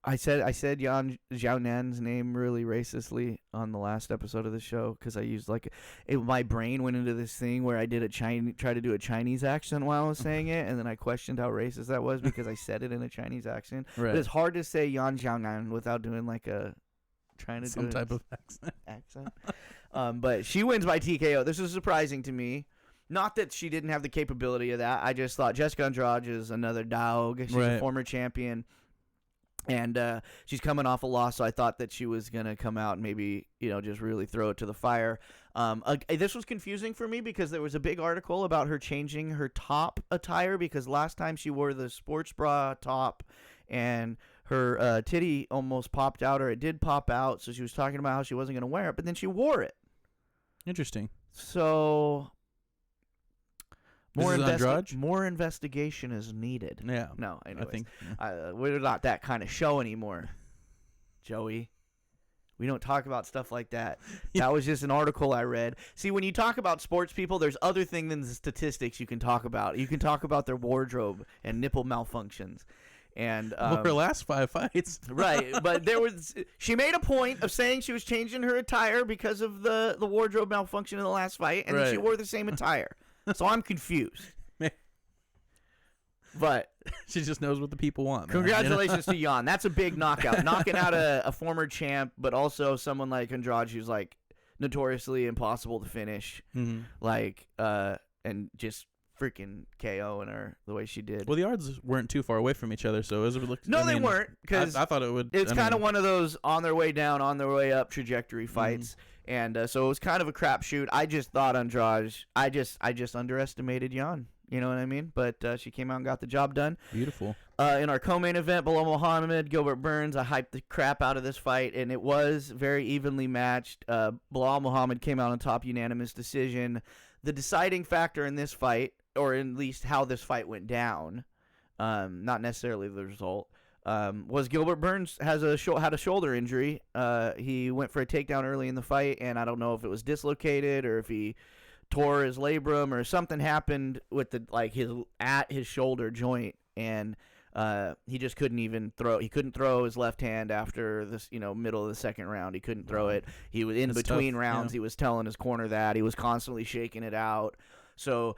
I said Yan Xiaonan's name really racistly on the last episode of the show because I used my brain went into this thing where I did try to do a Chinese accent while I was saying it, and then I questioned how racist that was because I said it in a Chinese accent. Right. But it's hard to say Yan Xiaonan without doing some type of accent. But she wins by TKO. This is surprising to me. Not that she didn't have the capability of that. I just thought Jessica Andrade is another dog. She's a former champion. And she's coming off a loss, so I thought that she was going to come out and maybe, just really throw it to the fire. This was confusing for me because there was a big article about her changing her top attire because last time she wore the sports bra top and her titty almost popped out, or it did pop out, so she was talking about how she wasn't going to wear it, but then she wore it. Interesting. So... More investigation is needed. Yeah. No, anyways. I think we're not that kind of show anymore, Joey. We don't talk about stuff like that. That was just an article I read. See, when you talk about sports people, there's other things than the statistics you can talk about. You can talk about their wardrobe and nipple malfunctions. And her last 5 fights. Right, but she made a point of saying she was changing her attire because of the wardrobe malfunction in the last fight, and then she wore the same attire. So I'm confused. But she just knows what the people want. Congratulations to Yan. That's a big knockout. Knocking out a former champ, but also someone like Andrade who's notoriously impossible to finish. Mm-hmm. And just freaking KOing her the way she did. Well, the odds weren't too far away from each other, so they weren't. Because I thought it would. It's kind of one of those on their way down, on their way up trajectory fights. Mm-hmm. And so it was kind of a crapshoot. I just thought Andrade. I just underestimated Yan. You know what I mean? But she came out and got the job done. Beautiful. In our co-main event, Bilal Muhammad, Gilbert Burns, I hyped the crap out of this fight, and it was very evenly matched. Bilal Muhammad came out on top, unanimous decision. The deciding factor in this fight, or at least how this fight went down, not necessarily the result, was Gilbert Burns had a shoulder injury. He went for a takedown early in the fight, and I don't know if it was dislocated or if he tore his labrum or something happened with his shoulder joint, and he just couldn't even throw. He couldn't throw his left hand after this, middle of the second round. He couldn't throw it. He was in between rounds. Yeah. He was telling his corner that he was constantly shaking it out. So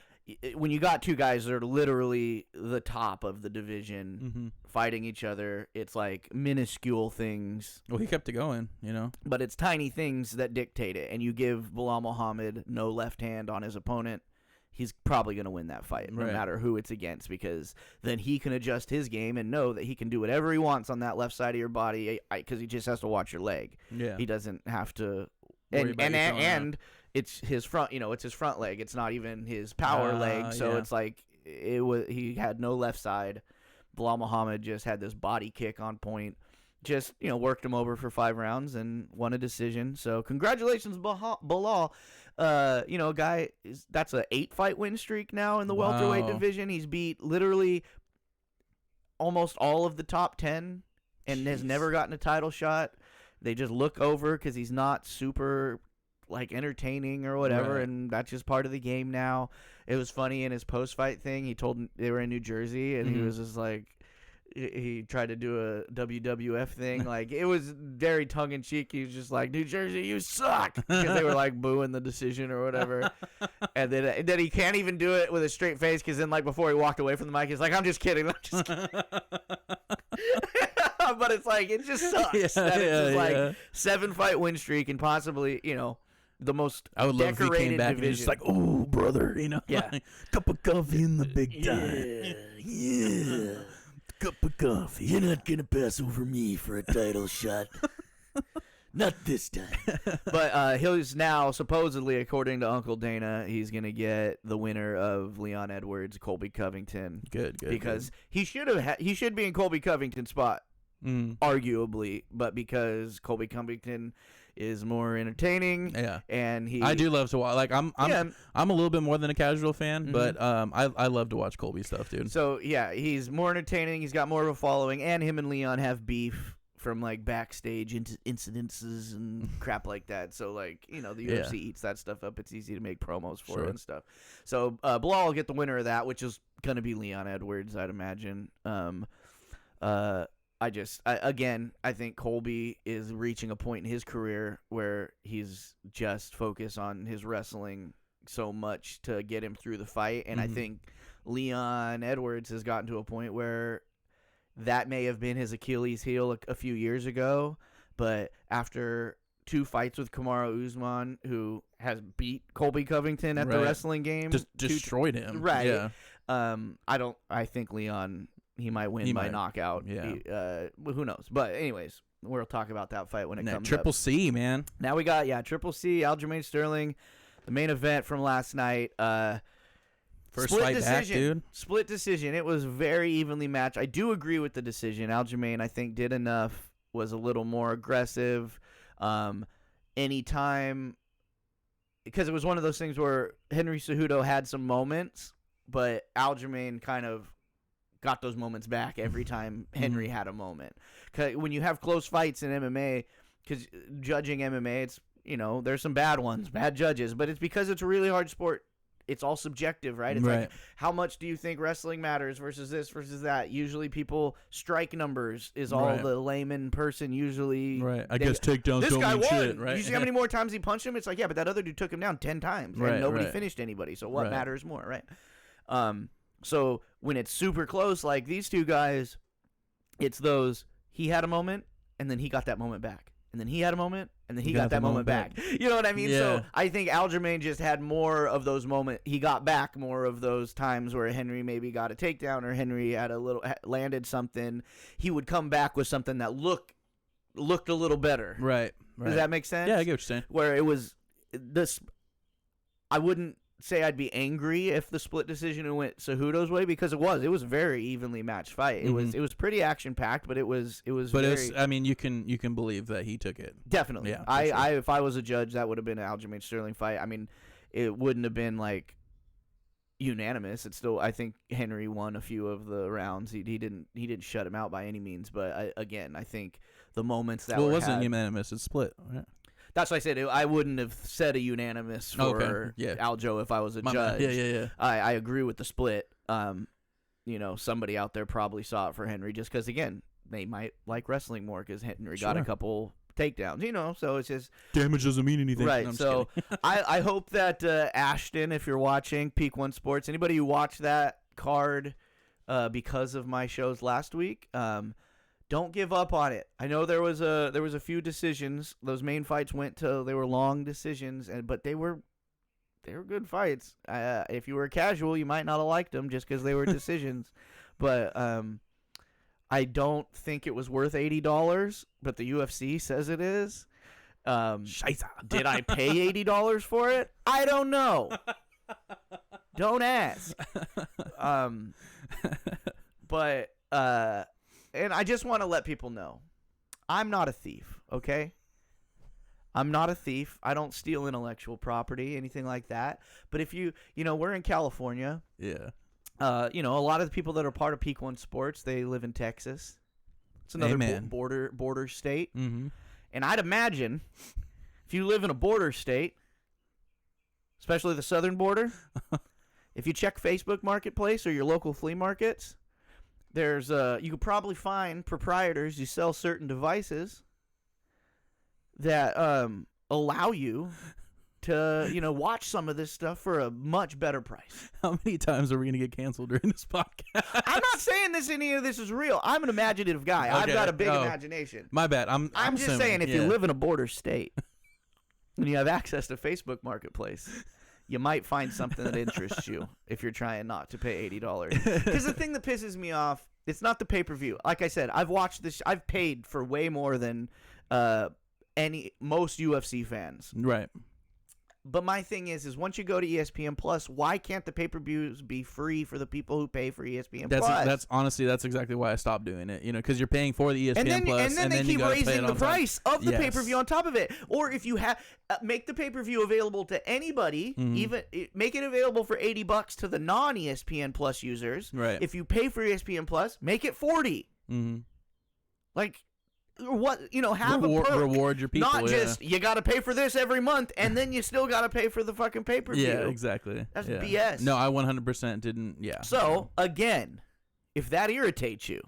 when you got two guys that are literally the top of the division fighting each other, it's like minuscule things. Well, he kept it going, But it's tiny things that dictate it. And you give Bilal Muhammad no left hand on his opponent, he's probably going to win that fight, no matter who it's against, because then he can adjust his game and know that he can do whatever he wants on that left side of your body because he just has to watch your leg. Yeah. He doesn't have to. And it's his front, it's his front leg. It's not even his power leg. So it's like he had no left side. Bilal Muhammad just had this body kick on point. Just, worked him over for 5 rounds and won a decision. So congratulations, Bilal. Guy that's a 8-fight win streak now in the welterweight division. He's beat literally almost all of the top 10 and has never gotten a title shot. They just look over because he's not super entertaining or whatever, and that's just part of the game now. It was funny in his post-fight thing. He told they were in New Jersey, and he was just he tried to do a WWF thing. It was very tongue-in-cheek. He was just like, New Jersey, you suck, because they were booing the decision or whatever. And then he can't even do it with a straight face, because then before he walked away from the mic, he's like, I'm just kidding. But it's it just sucks. It's 7-fight win streak and possibly, the most I would love if he came back division. And just oh, brother, yeah. Cup of coffee in the big time. Yeah. Cup of coffee. You're not going to pass over me for a title shot. Not this time. But he's now, supposedly, according to Uncle Dana, he's going to get the winner of Leon Edwards, Colby Covington. Good. Because he should be in Colby Covington's spot, arguably, but because Colby Covington is more entertaining. Yeah, and I do love to watch. I'm a little bit more than a casual fan, but I love to watch Colby stuff, dude. So yeah, he's more entertaining. He's got more of a following, and him and Leon have beef from backstage incidences and crap like that. So the UFC eats that stuff up. It's easy to make promos for it and stuff. So Bilal will get the winner of that, which is gonna be Leon Edwards, I'd imagine. I think Colby is reaching a point in his career where he's just focused on his wrestling so much to get him through the fight. And I think Leon Edwards has gotten to a point where that may have been his Achilles heel a few years ago. But after 2 fights with Kamaru Usman, who has beat Colby Covington at the wrestling game. Just destroyed him. Right. Yeah. I think Leon, he might win by knockout. Yeah. Who knows? But anyways, we'll talk about that fight when it comes Triple up. C, man. Now we got, Triple C, Aljamain Sterling, the main event from last night. First fight back, dude. Split decision. It was very evenly matched. I do agree with the decision. Aljamain, I think, did enough, was a little more aggressive. Anytime, because it was one of those things where Henry Cejudo had some moments, but Aljamain kind of got those moments back every time Henry had a moment. Cause when you have close fights in MMA, because judging MMA, it's, there's some bad ones, bad judges, but it's because it's a really hard sport. It's all subjective, right? It's like, how much do you think wrestling matters versus this versus that? Usually people, strike numbers is all the layman person usually. Right. I guess takedowns this don't guy mean won. shit, right? You see how many more times he punched him? It's like, but that other dude took him down 10 times. And nobody finished anybody. So what matters more, right? So when it's super close, like these two guys, it's those, he had a moment, and then he got that moment back. And then he had a moment, and then he got that moment back. You know what I mean? Yeah. So I think Aljamain just had more of those moments. He got back more of those times where Henry maybe got a takedown or Henry had landed something. He would come back with something that looked a little better. Right. Does that make sense? Yeah, I get what you're saying. Where it was this, I wouldn't say I'd be angry if the split decision went Cejudo's way, because it was a very evenly matched fight. It was pretty action packed, but it was I mean, you can believe that he took it. Definitely. Yeah. I if I was a judge, that would have been an Aljamain Sterling fight. I mean, it wouldn't have been like unanimous. It's still, I think Henry won a few of the rounds. He didn't shut him out by any means, but I think the moments that it wasn't unanimous. It's split. Yeah. That's what I said. I wouldn't have said a unanimous for Aljo if I was a judge. Yeah. I agree with the split. Somebody out there probably saw it for Henry just because, again, they might like wrestling more because Henry got a couple takedowns, so it's just... Damage doesn't mean anything. Right, no, so I hope that Ashton, if you're watching, Peak One Sports, anybody who watched that card because of my shows last week... don't give up on it. I know there was a few decisions. Those main fights they were long decisions, but they were good fights. If you were casual, you might not have liked them just because they were decisions. But I don't think it was worth $80, but the UFC says it is. Did I pay $80 for it? I don't know. Don't ask. But and I just want to let people know, I'm not a thief, okay? I'm not a thief. I don't steal intellectual property, anything like that. But if we're in California. Yeah. A lot of the people that are part of Peak One Sports, they live in Texas. It's another border state. Mm-hmm. And I'd imagine if you live in a border state, especially the southern border, if you check Facebook Marketplace or your local flea markets, there's you could probably find proprietors who sell certain devices that allow you to watch some of this stuff for a much better price. How many times are we gonna get canceled during this podcast? I'm not saying any of this is real. I'm an imaginative guy. Okay. I've got a big imagination. My bad. I'm just assuming, saying if you live in a border state and you have access to Facebook Marketplace, you might find something that interests you if you're trying not to pay $80. Because the thing that pisses me off, it's not the pay-per-view. Like I said, I've watched this. I've paid for way more than most UFC fans. Right. But my thing is once you go to ESPN Plus, why can't the pay-per-views be free for the people who pay for ESPN Plus? That's honestly, that's exactly why I stopped doing it. Because you're paying for the ESPN Plus, and then they keep raising the price of the pay-per-view on top of it. Or if you have make the pay-per-view available to anybody, even make it available for $80 to the non-ESPN Plus users. Right. If you pay for ESPN Plus, make it $40. Mm-hmm. Like. What have a perk. Reward your people. Not just you got to pay for this every month, and then you still got to pay for the fucking pay-per-view. Yeah, exactly. That's BS. No, I 100% didn't. Yeah. So again, if that irritates you,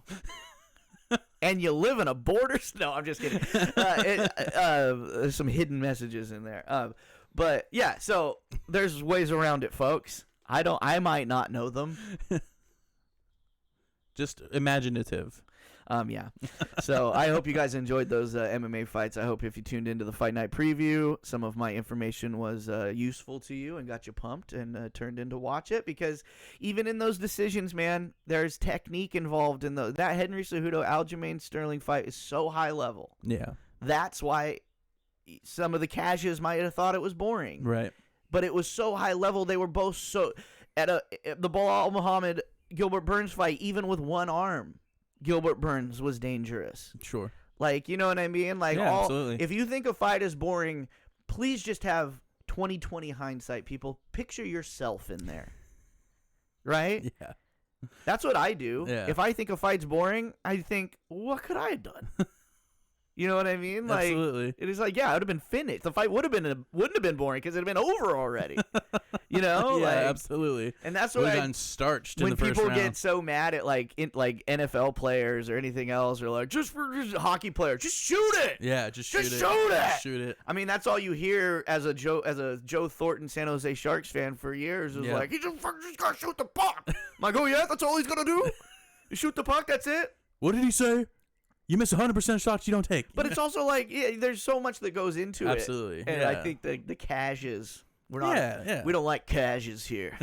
and you live in a border. No, I'm just kidding. There's some hidden messages in there. But yeah, so there's ways around it, folks. I might not know them. Just imaginative. Yeah. So I hope you guys enjoyed those MMA fights. I hope if you tuned into the Fight Night preview, some of my information was useful to you and got you pumped and turned in to watch it, because even in those decisions, man, there's technique involved in that Henry Cejudo Aljamain Sterling fight is so high level. Yeah. That's why some of the casuals might have thought it was boring. Right. But it was so high level. They were both so at the Bilal Muhammad Gilbert Burns fight, even with one arm, Gilbert Burns was dangerous. Sure. Like, you know what I mean? Like, yeah, absolutely. If you think a fight is boring, please just have 20/20 hindsight, people. Picture yourself in there. Right? Yeah. That's what I do. Yeah. If I think a fight's boring, I think, what could I have done? You know what I mean? Like, absolutely. It is like, yeah, it would have been finished. The fight wouldn't have been boring because it would have been over already. You know? Yeah, like, absolutely. And that's what gotten starched in the first people round. get so mad at like NFL players or anything else, or like just hockey players, just shoot it. Yeah, just shoot it. Just shoot it. I mean, that's all you hear as a Joe Thornton San Jose Sharks fan for years is like, he just gotta shoot the puck. I'm like, oh yeah, that's all he's gonna do? You shoot the puck, that's it? What did he say? You miss 100% of shots you don't take. But it's also like, yeah, there's so much that goes into absolutely. it. And yeah. I think the cashes, we're not. We don't like cashes here.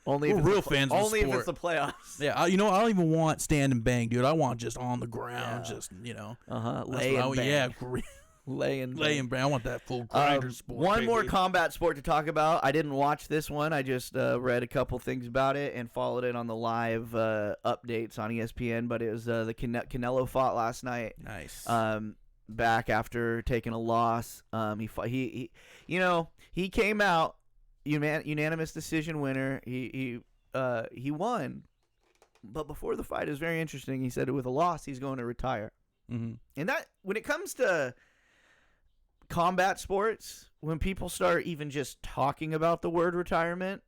Only we're if real fans of only sport. if it's the playoffs. Yeah, I don't even want stand and bang, dude. I want just on the ground, just lay and bang. Yeah, lay and bang. I want that full grinder sport. One baby. more combat sport to talk about. I didn't watch this one. I just read a couple things about it and followed it on the live updates on ESPN. But it was the Canelo fought last night. Nice. Back after taking a loss. He came out unanimous decision winner. He won. But before the fight, it was very interesting. He said with a loss, he's going to retire. Mm-hmm. And that, when it comes to combat sports, when people start even just talking about the word retirement,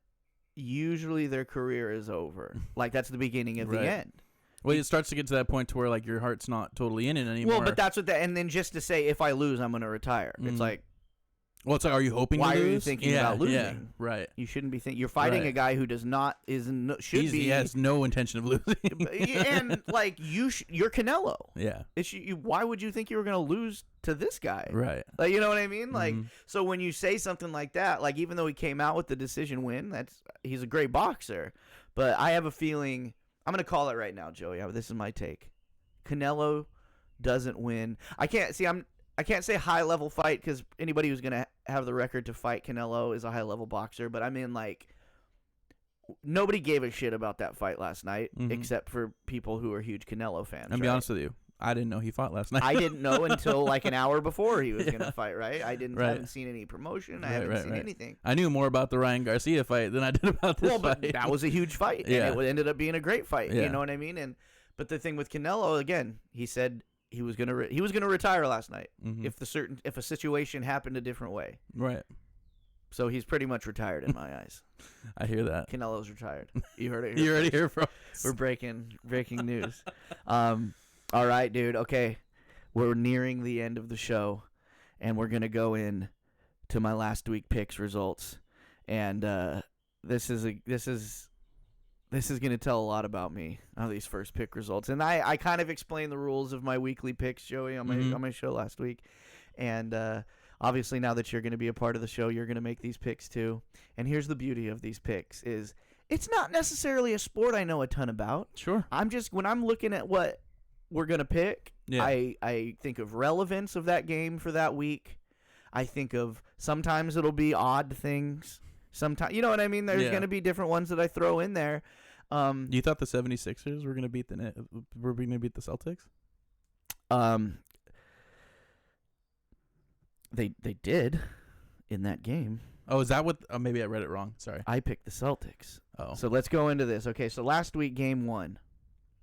usually their career is over. Like, that's the beginning of the end. Well, it starts to get to that point to where, like, your heart's not totally in it anymore. Well, but that's what and then just to say, if I lose, I'm going to retire. Mm-hmm. It's like, well, it's like, are you hoping to lose? Why are you thinking about losing? Yeah, right. You shouldn't be thinking. You're fighting a guy who he has no intention of losing. And, like, you're Canelo. Yeah. Why would you think you were going to lose to this guy? Right. Like, you know what I mean? Like, so when you say something like that, like, even though he came out with the decision win, he's a great boxer. But I have a feeling, I'm going to call it right now, Joey. This is my take. Canelo doesn't win. I can't say high-level fight because anybody who's going to have the record to fight Canelo is a high-level boxer. But I mean, like, nobody gave a shit about that fight last night except for people who are huge Canelo fans. I'll be honest with you. I didn't know he fought last night. I didn't know until like an hour before he was going to fight, right? I haven't seen any promotion. I haven't seen anything. I knew more about the Ryan Garcia fight than I did about this fight. But that was a huge fight. Yeah. And it ended up being a great fight. Yeah. You know what I mean? But the thing with Canelo, again, he said he was gonna retire last night if a situation happened a different way. Right. So he's pretty much retired in my eyes. I hear that. Canelo's retired. You heard it. You already hear from us. We're breaking news. All right, dude. Okay, we're nearing the end of the show, and we're gonna go in to my last week picks results, and this is gonna tell a lot about me on these first pick results. And I kind of explained the rules of my weekly picks, Joey, on my show last week, and obviously now that you're gonna be a part of the show, you're gonna make these picks too. And here's the beauty of these picks is it's not necessarily a sport I know a ton about. Sure. When I'm looking at what we're going to pick, I think of relevance of that game for that week. I think of sometimes it'll be odd things. Sometimes, you know what I mean? There's going to be different ones that I throw in there. You thought the 76ers were going to beat the Celtics? They did in that game. Oh, is that what? Oh, maybe I read it wrong. Sorry. I picked the Celtics. Oh. So let's go into this. Okay, so last week, game 1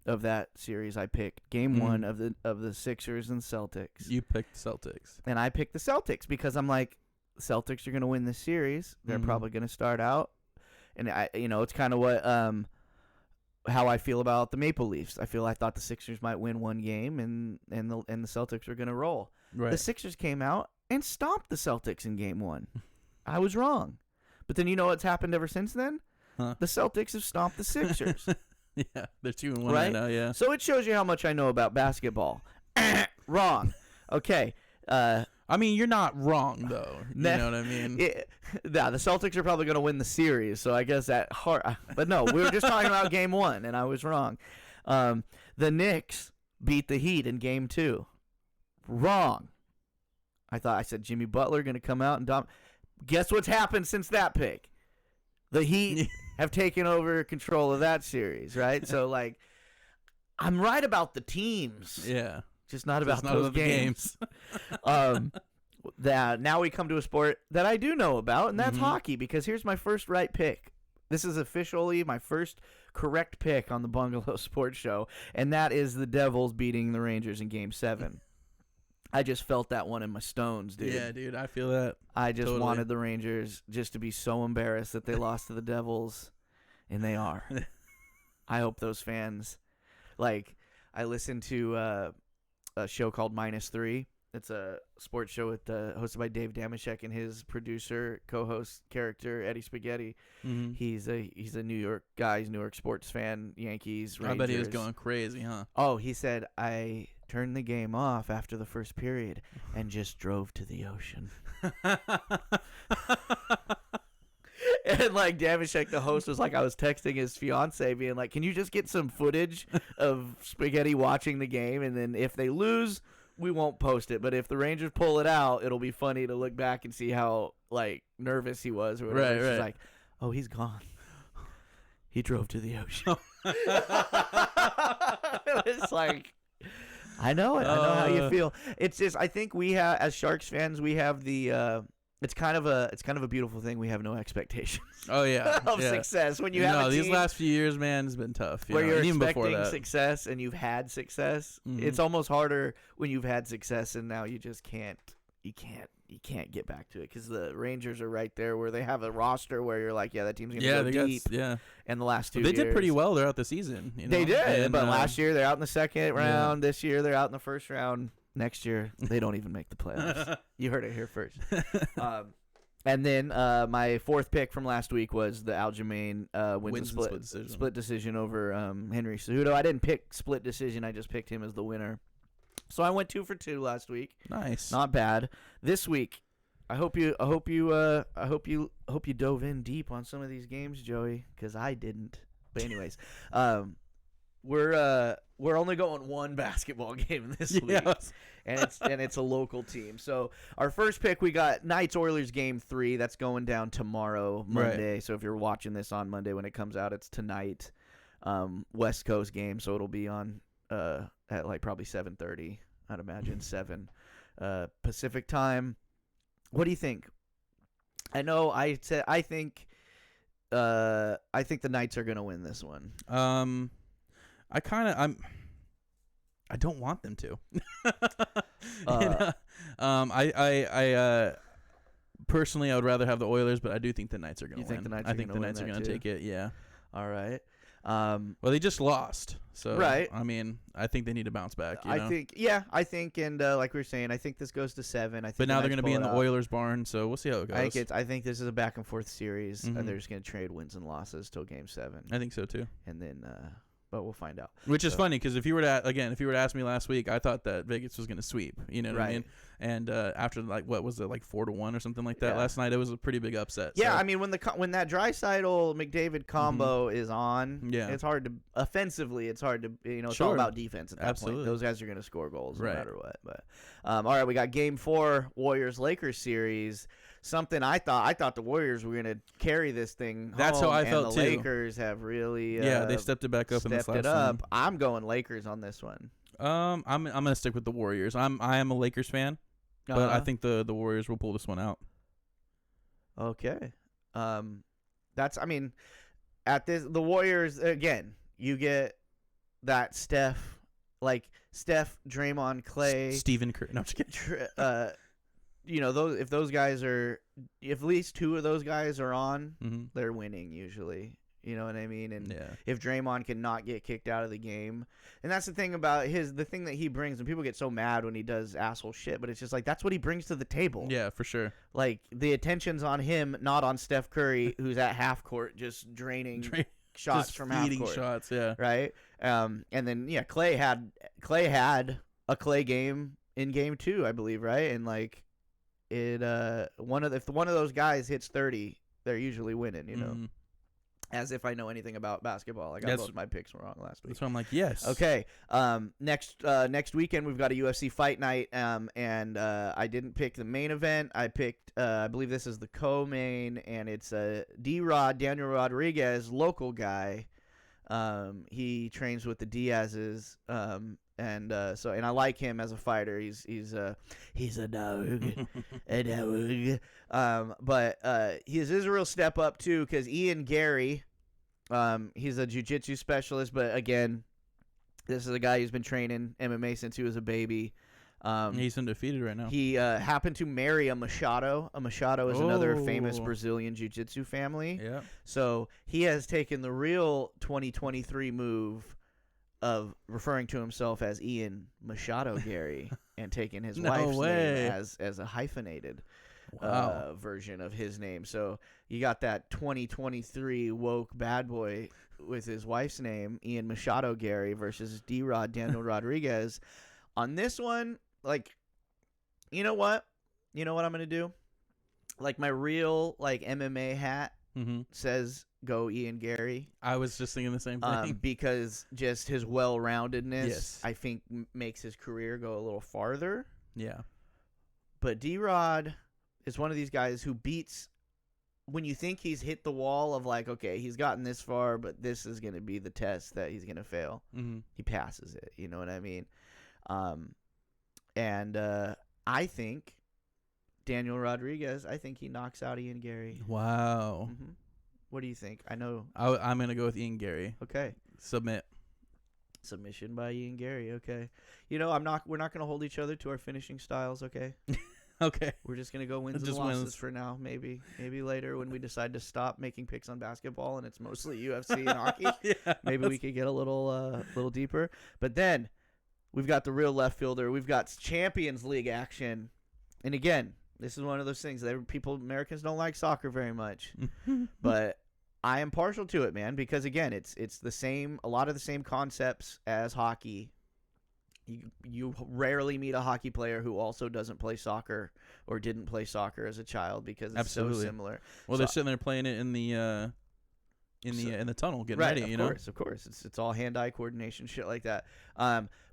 of that series, I picked game 1 of the Sixers and Celtics. You picked Celtics. And I picked the Celtics because I'm like, Celtics are going to win this series. They're probably going to start out. And it's kind of what how I feel about the Maple Leafs. I thought the Sixers might win one game, and the Celtics were going to roll. Right. The Sixers came out and stomped the Celtics in game one. I was wrong. But then you know what's happened ever since then? Huh? The Celtics have stomped the Sixers. Yeah, they're 2-1 right now, yeah. So it shows you how much I know about basketball. Wrong. Okay. I mean, you're not wrong, though. You know what I mean? Yeah, the Celtics are probably going to win the series, so I guess that hard. But no, we were just talking about game one, and I was wrong. The Knicks beat the Heat in game two. Wrong. I said Jimmy Butler going to come out and dominate. Guess what's happened since that pick? The Heat have taken over control of that series, right? So, like, I'm right about the teams. Yeah. Just not about those games. Now we come to a sport that I do know about, and that's hockey, because here's my first right pick. This is officially my first correct pick on the Bungalow Sports Show, and that is the Devils beating the Rangers in Game 7. I just felt that one in my stones, dude. Yeah, dude, I feel that. I just wanted the Rangers just to be so embarrassed that they lost to the Devils, and they are. I hope those fans, like, I listened to a show called -3. It's a sports show hosted by Dave Damashek and his producer, co-host character Eddie Spaghetti. Mm-hmm. He's a New York guy. He's a New York sports fan, Yankees, Rangers. I bet he was going crazy, huh? Oh, he said, I turned the game off after the first period and just drove to the ocean. And like Damashek, the host, was like, I was texting his fiance being like, can you just get some footage of Spaghetti watching the game, and then if they lose, we won't post it, but if the Rangers pull it out, it'll be funny to look back and see how like nervous he was or whatever. She's like, oh, he's gone. He drove to the ocean. It's like, I know it. I know how you feel. It's just, I think we have, as Sharks fans, we have the it's kind of a beautiful thing. We have no expectations. Oh yeah, of success. When you have a team these last few years, man, it's been tough. Where you're even expecting success and you've had success. It's almost harder when you've had success and now you just can't. You can't get back to it, because the Rangers are right there where they have a roster where you're like, yeah, that team's gonna go deep. And the last 2 years, they did pretty well throughout the season. They did, but last year they're out in the second round. This year they're out in the first round. Next year they don't even make the playoffs. You heard it here first. And then my fourth pick from last week was the Aljamain wins split decision over Henry Cejudo. I didn't pick split decision. I just picked him as the winner. So I went 2 for 2 last week. Nice, not bad. This week, I hope you dove in deep on some of these games, Joey, because I didn't. But anyways, we're only going one basketball game this week, and it's a local team. So our first pick, we got Knights Oilers game 3. That's going down tomorrow, Monday. Right. So if you're watching this on Monday when it comes out, it's tonight. West Coast game, so it'll be on at like probably 7:30. I'd imagine 7 Pacific time. What do you think? I know I think the Knights are gonna win this one. I don't want them to. Personally, I would rather have the Oilers, but I do think the Knights are going to win. I think the Knights are going to take it. Yeah. All right. Well, they just lost, so right. I mean, I think they need to bounce back. You know? I think, and like we were saying, I think this goes to 7. I think, but now they're going to be in the Oilers barn, so we'll see how it goes. I think this is a back and forth series, and they're just going to trade wins and losses till Game 7. I think so too. And then, but we'll find out. Which is funny, because if you were to ask me last week, I thought that Vegas was going to sweep. You know what I mean? And after what was it, like 4-1 or something like that last night, it was a pretty big upset. Yeah, so. I mean when that Draisaitl McDavid combo is on, it's hard to offensively. It's hard to it's all about defense at that point. Those guys are going to score goals no matter what. But all right, we got Game 4 Warriors Lakers series. Something I thought the Warriors were going to carry this thing. That's how I felt too. The Lakers have really they stepped it back up in this last one. I'm going Lakers on this one. I'm gonna stick with the Warriors. I am a Lakers fan, but I think the Warriors will pull this one out. Okay, the Warriors again. You get that Steph, Draymond, Clay, Stephen Curry. No, I'm just kidding. If those guys are, if at least 2 of those guys are on, they're winning usually. You know what I mean? And Yeah. if Draymond cannot get kicked out of the game, and that's the thing about the thing that he brings, and people get so mad when he does asshole shit, but it's just like that's what he brings to the table. Yeah, for sure. Like the attention's on him, not on Steph Curry, who's at half court just draining shots just from half court. Shots, yeah. Right. And then Clay had a Clay game in game 2, I believe, right? And like it if one of those guys hits 30, they're usually winning, you know. Mm-hmm. As if I know anything about basketball. I got both my picks wrong last week. So I'm like, yes. Okay. Next weekend we've got a UFC fight night. And I didn't pick the main event. I picked I believe this is the co-main, and it's D-Rod, Daniel Rodriguez, local guy. He trains with the Diaz's. And I like him as a fighter. He's a dog, a dog. But his is a real step up too, because Ian Gary, he's a jiu-jitsu specialist. But again, this is a guy who's been training MMA since he was a baby. He's undefeated right now. He happened to marry a Machado. A Machado is another famous Brazilian jiu-jitsu family. Yeah. So he has taken the real 2023 move of referring to himself as Ian Machado Gary and taking his wife's name as a hyphenated version of his name. So you got that 2023 woke bad boy with his wife's name, Ian Machado Gary, versus D-Rod Daniel Rodriguez. On this one, like, you know what I'm going to do? Like my real like MMA hat says go Ian Gary. I was just thinking the same thing. Because just his well-roundedness, I think, makes his career go a little farther. Yeah. But D-Rod is one of these guys who beats, when you think he's hit the wall of like, okay, he's gotten this far, but this is going to be the test that he's going to fail. Mm-hmm. He passes it. You know what I mean? And I think Daniel Rodriguez, I think he knocks out Ian Gary. Wow. Mm-hmm. What do you think? I know. I'm going to go with Ian Gary. Okay. Submission by Ian Gary. Okay. You know, we're not going to hold each other to our finishing styles, okay? Okay. We're just going to go wins and losses for now. Maybe later when we decide to stop making picks on basketball and it's mostly UFC and hockey. Yeah, maybe we could get a little deeper. But then we've got the real left fielder. We've got Champions League action. And again, this is one of those things that Americans don't like soccer very much. But I am partial to it, man, because again, it's the same, a lot of the same concepts as hockey. You rarely meet a hockey player who also doesn't play soccer or didn't play soccer as a child, because it's so similar. Well, they're sitting there playing it in the tunnel, getting ready. Of course, it's all hand-eye coordination, shit like that.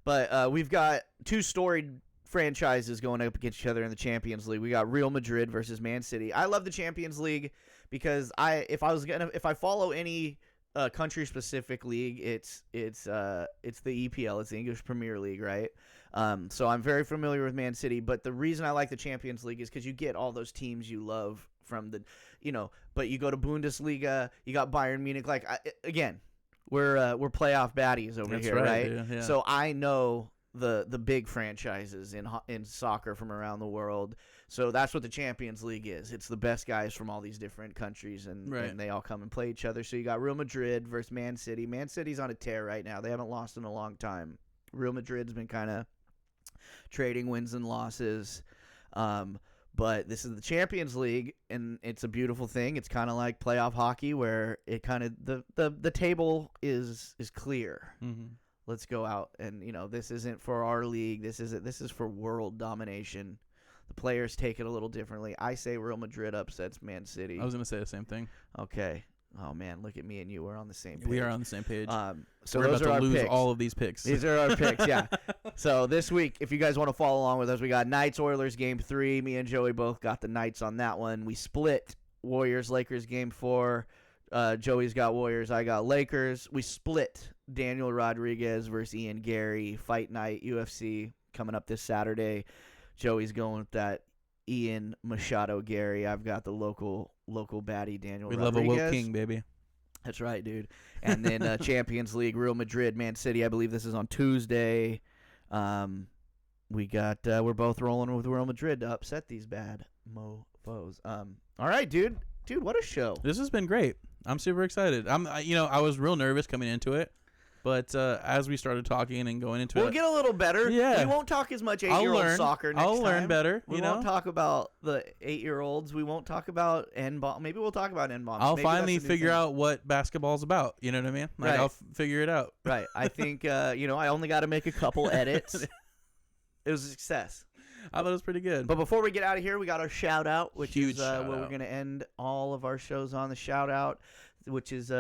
But we've got two storied franchises going up against each other in the Champions League. We got Real Madrid versus Man City. I love the Champions League because if I follow any country specific league, it's the EPL, it's the English Premier League, right? So I'm very familiar with Man City, but the reason I like the Champions League is because you get all those teams you love from the, but you go to Bundesliga, you got Bayern Munich. Like again, we're playoff baddies over here, right? Yeah. So I know the big franchises in soccer from around the world. So that's what the Champions League is. It's the best guys from all these different countries, and they all come and play each other. So you got Real Madrid versus Man City. Man City's on a tear right now. They haven't lost in a long time. Real Madrid's been kind of trading wins and losses. But this is the Champions League, and it's a beautiful thing. It's kind of like playoff hockey, where it kind of the table is clear. Mm-hmm. Let's go out, and this isn't for our league. This is for world domination. The players take it a little differently. I say Real Madrid upsets Man City. I was gonna say the same thing. Okay. Oh man, look at me and you. We're on the same page. We are on the same page. So we're those about are to lose picks. all of these picks. These are our picks, yeah. So this week, if you guys want to follow along with us, we got Knights Oilers game 3. Me and Joey both got the Knights on that one. We split Warriors Lakers game 4. Joey's got Warriors, I got Lakers. We split Daniel Rodriguez versus Ian Gary fight night UFC coming up this Saturday. Joey's going with that Ian Machado Gary. I've got the local baddie Daniel Rodriguez. We love a woke king, baby. That's right, dude. And then Champions League, Real Madrid, Man City. I believe this is on Tuesday. We're both rolling with Real Madrid to upset these bad mofos. All right, dude. Dude, what a show. This has been great. I'm super excited. I was real nervous coming into it. But as we started talking and going into we'll get a little better. Yeah. We won't talk as much 8-year-old soccer next time. I'll learn better. We won't talk about the 8-year-olds. We won't talk about N-bomb. Maybe we'll talk about N-bombs. I'll finally figure out what basketball's about. You know what I mean? Like, right. I'll figure it out. Right. I think, I only got to make a couple edits. It was a success. I thought it was pretty good. But before we get out of here, we got our shout-out, which Huge is what we're going to end all of our shows on, the shout-out, which is...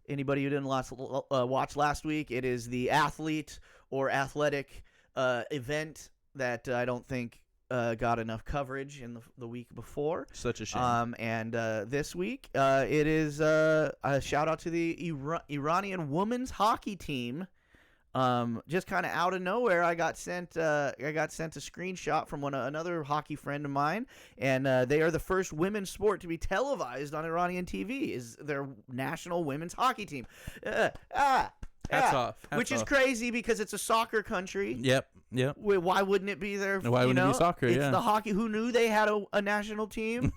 anybody who didn't watch last week, it is the athlete or athletic event that I don't think got enough coverage in the week before. Such a shame. And this week, it is a shout out to the Iranian women's hockey team. Just kind of out of nowhere, I got sent a screenshot from another hockey friend of mine, and they are the first women's sport to be televised on Iranian TV. Is their national women's hockey team? Hats off. Which is crazy because it's a soccer country. Yep. Why wouldn't it be there? Why wouldn't it be soccer? It's the hockey. Who knew they had a national team?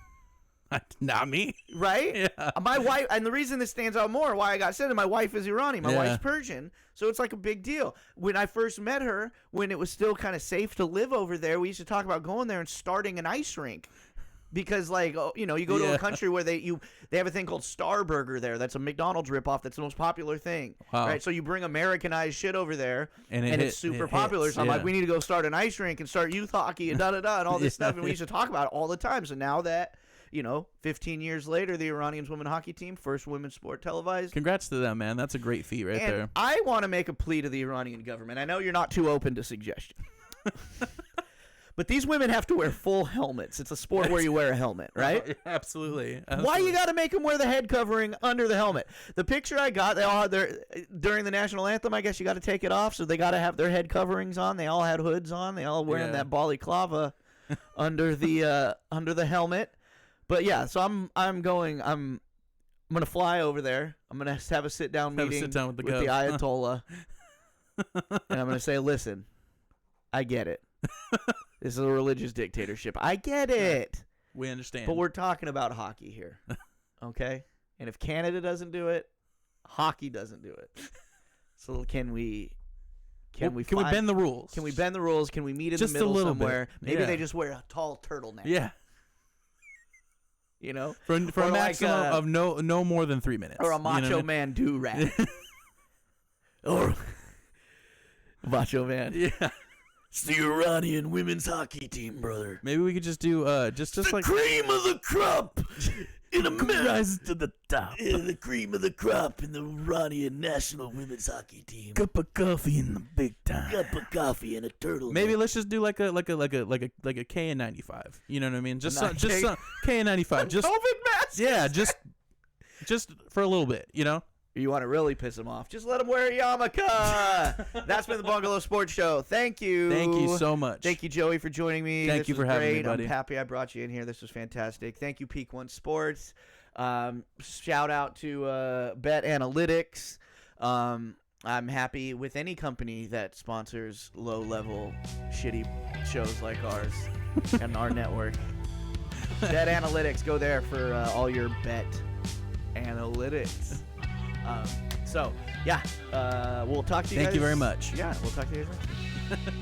Not me. Right? Yeah. My wife, and the reason this stands out more, why I got sent, my wife is Iranian. My wife's Persian, so it's like a big deal. When I first met her, when it was still kind of safe to live over there, we used to talk about going there and starting an ice rink. Because, you go to a country where they have a thing called Star Burger there. That's a McDonald's ripoff. That's the most popular thing. Wow. Right? So you bring Americanized shit over there, and it's super it popular. hits, So I'm like, we need to go start an ice rink and start youth hockey and da-da-da and all this stuff. And we used to talk about it all the time. So now that... 15 years later, the Iranians women's hockey team, first women's sport televised. Congrats to them, man. That's a great feat right there. I want to make a plea to the Iranian government. I know you're not too open to suggestion. But these women have to wear full helmets. It's a sport where you wear a helmet, right? Absolutely. Why you got to make them wear the head covering under the helmet? The picture I got, they all had during the national anthem, I guess you got to take it off, so they got to have their head coverings on. They all had hoods on. They all wearing that balaclava under the helmet. But yeah, so I'm gonna fly over there. I'm gonna have a sit down meeting with the Ayatollah, and I'm gonna say, listen, I get it. This is a religious dictatorship. I get it. We understand. But we're talking about hockey here, okay? And if Canada doesn't do it, hockey doesn't do it. So can we bend the rules? Can we bend the rules? Can we meet in just the middle a little somewhere? Bit. Maybe they just wear a tall turtleneck. Yeah. For a maximum of no more than 3 minutes. Or a macho man do-rag. Or macho man. Yeah. It's the Iranian women's hockey team, brother. Maybe we could just do just the like cream of the crop in America. Rise to the top. The cream of the crop in the Iranian national women's hockey team. Cup of coffee in the big time. Cup of coffee and a turtle. Maybe let's just do like a KN95. You know what I mean? Just KN95. Just COVID mask. Yeah, just for a little bit. You want to really piss them off? Just let them wear a yarmulke. That's been the Bungalow Sports Show. Thank you. Thank you so much. Thank you, Joey, for joining me. Thank you for having me, buddy. I'm happy I brought you in here. This was fantastic. Thank you, Peak One Sports. Shout out to Bet Analytics. I'm happy with any company that sponsors low-level, shitty shows like ours and our network. Bet Analytics. Go there for all your bet analytics. We'll talk to you guys. Thank you very much. Yeah, we'll talk to you guys next week.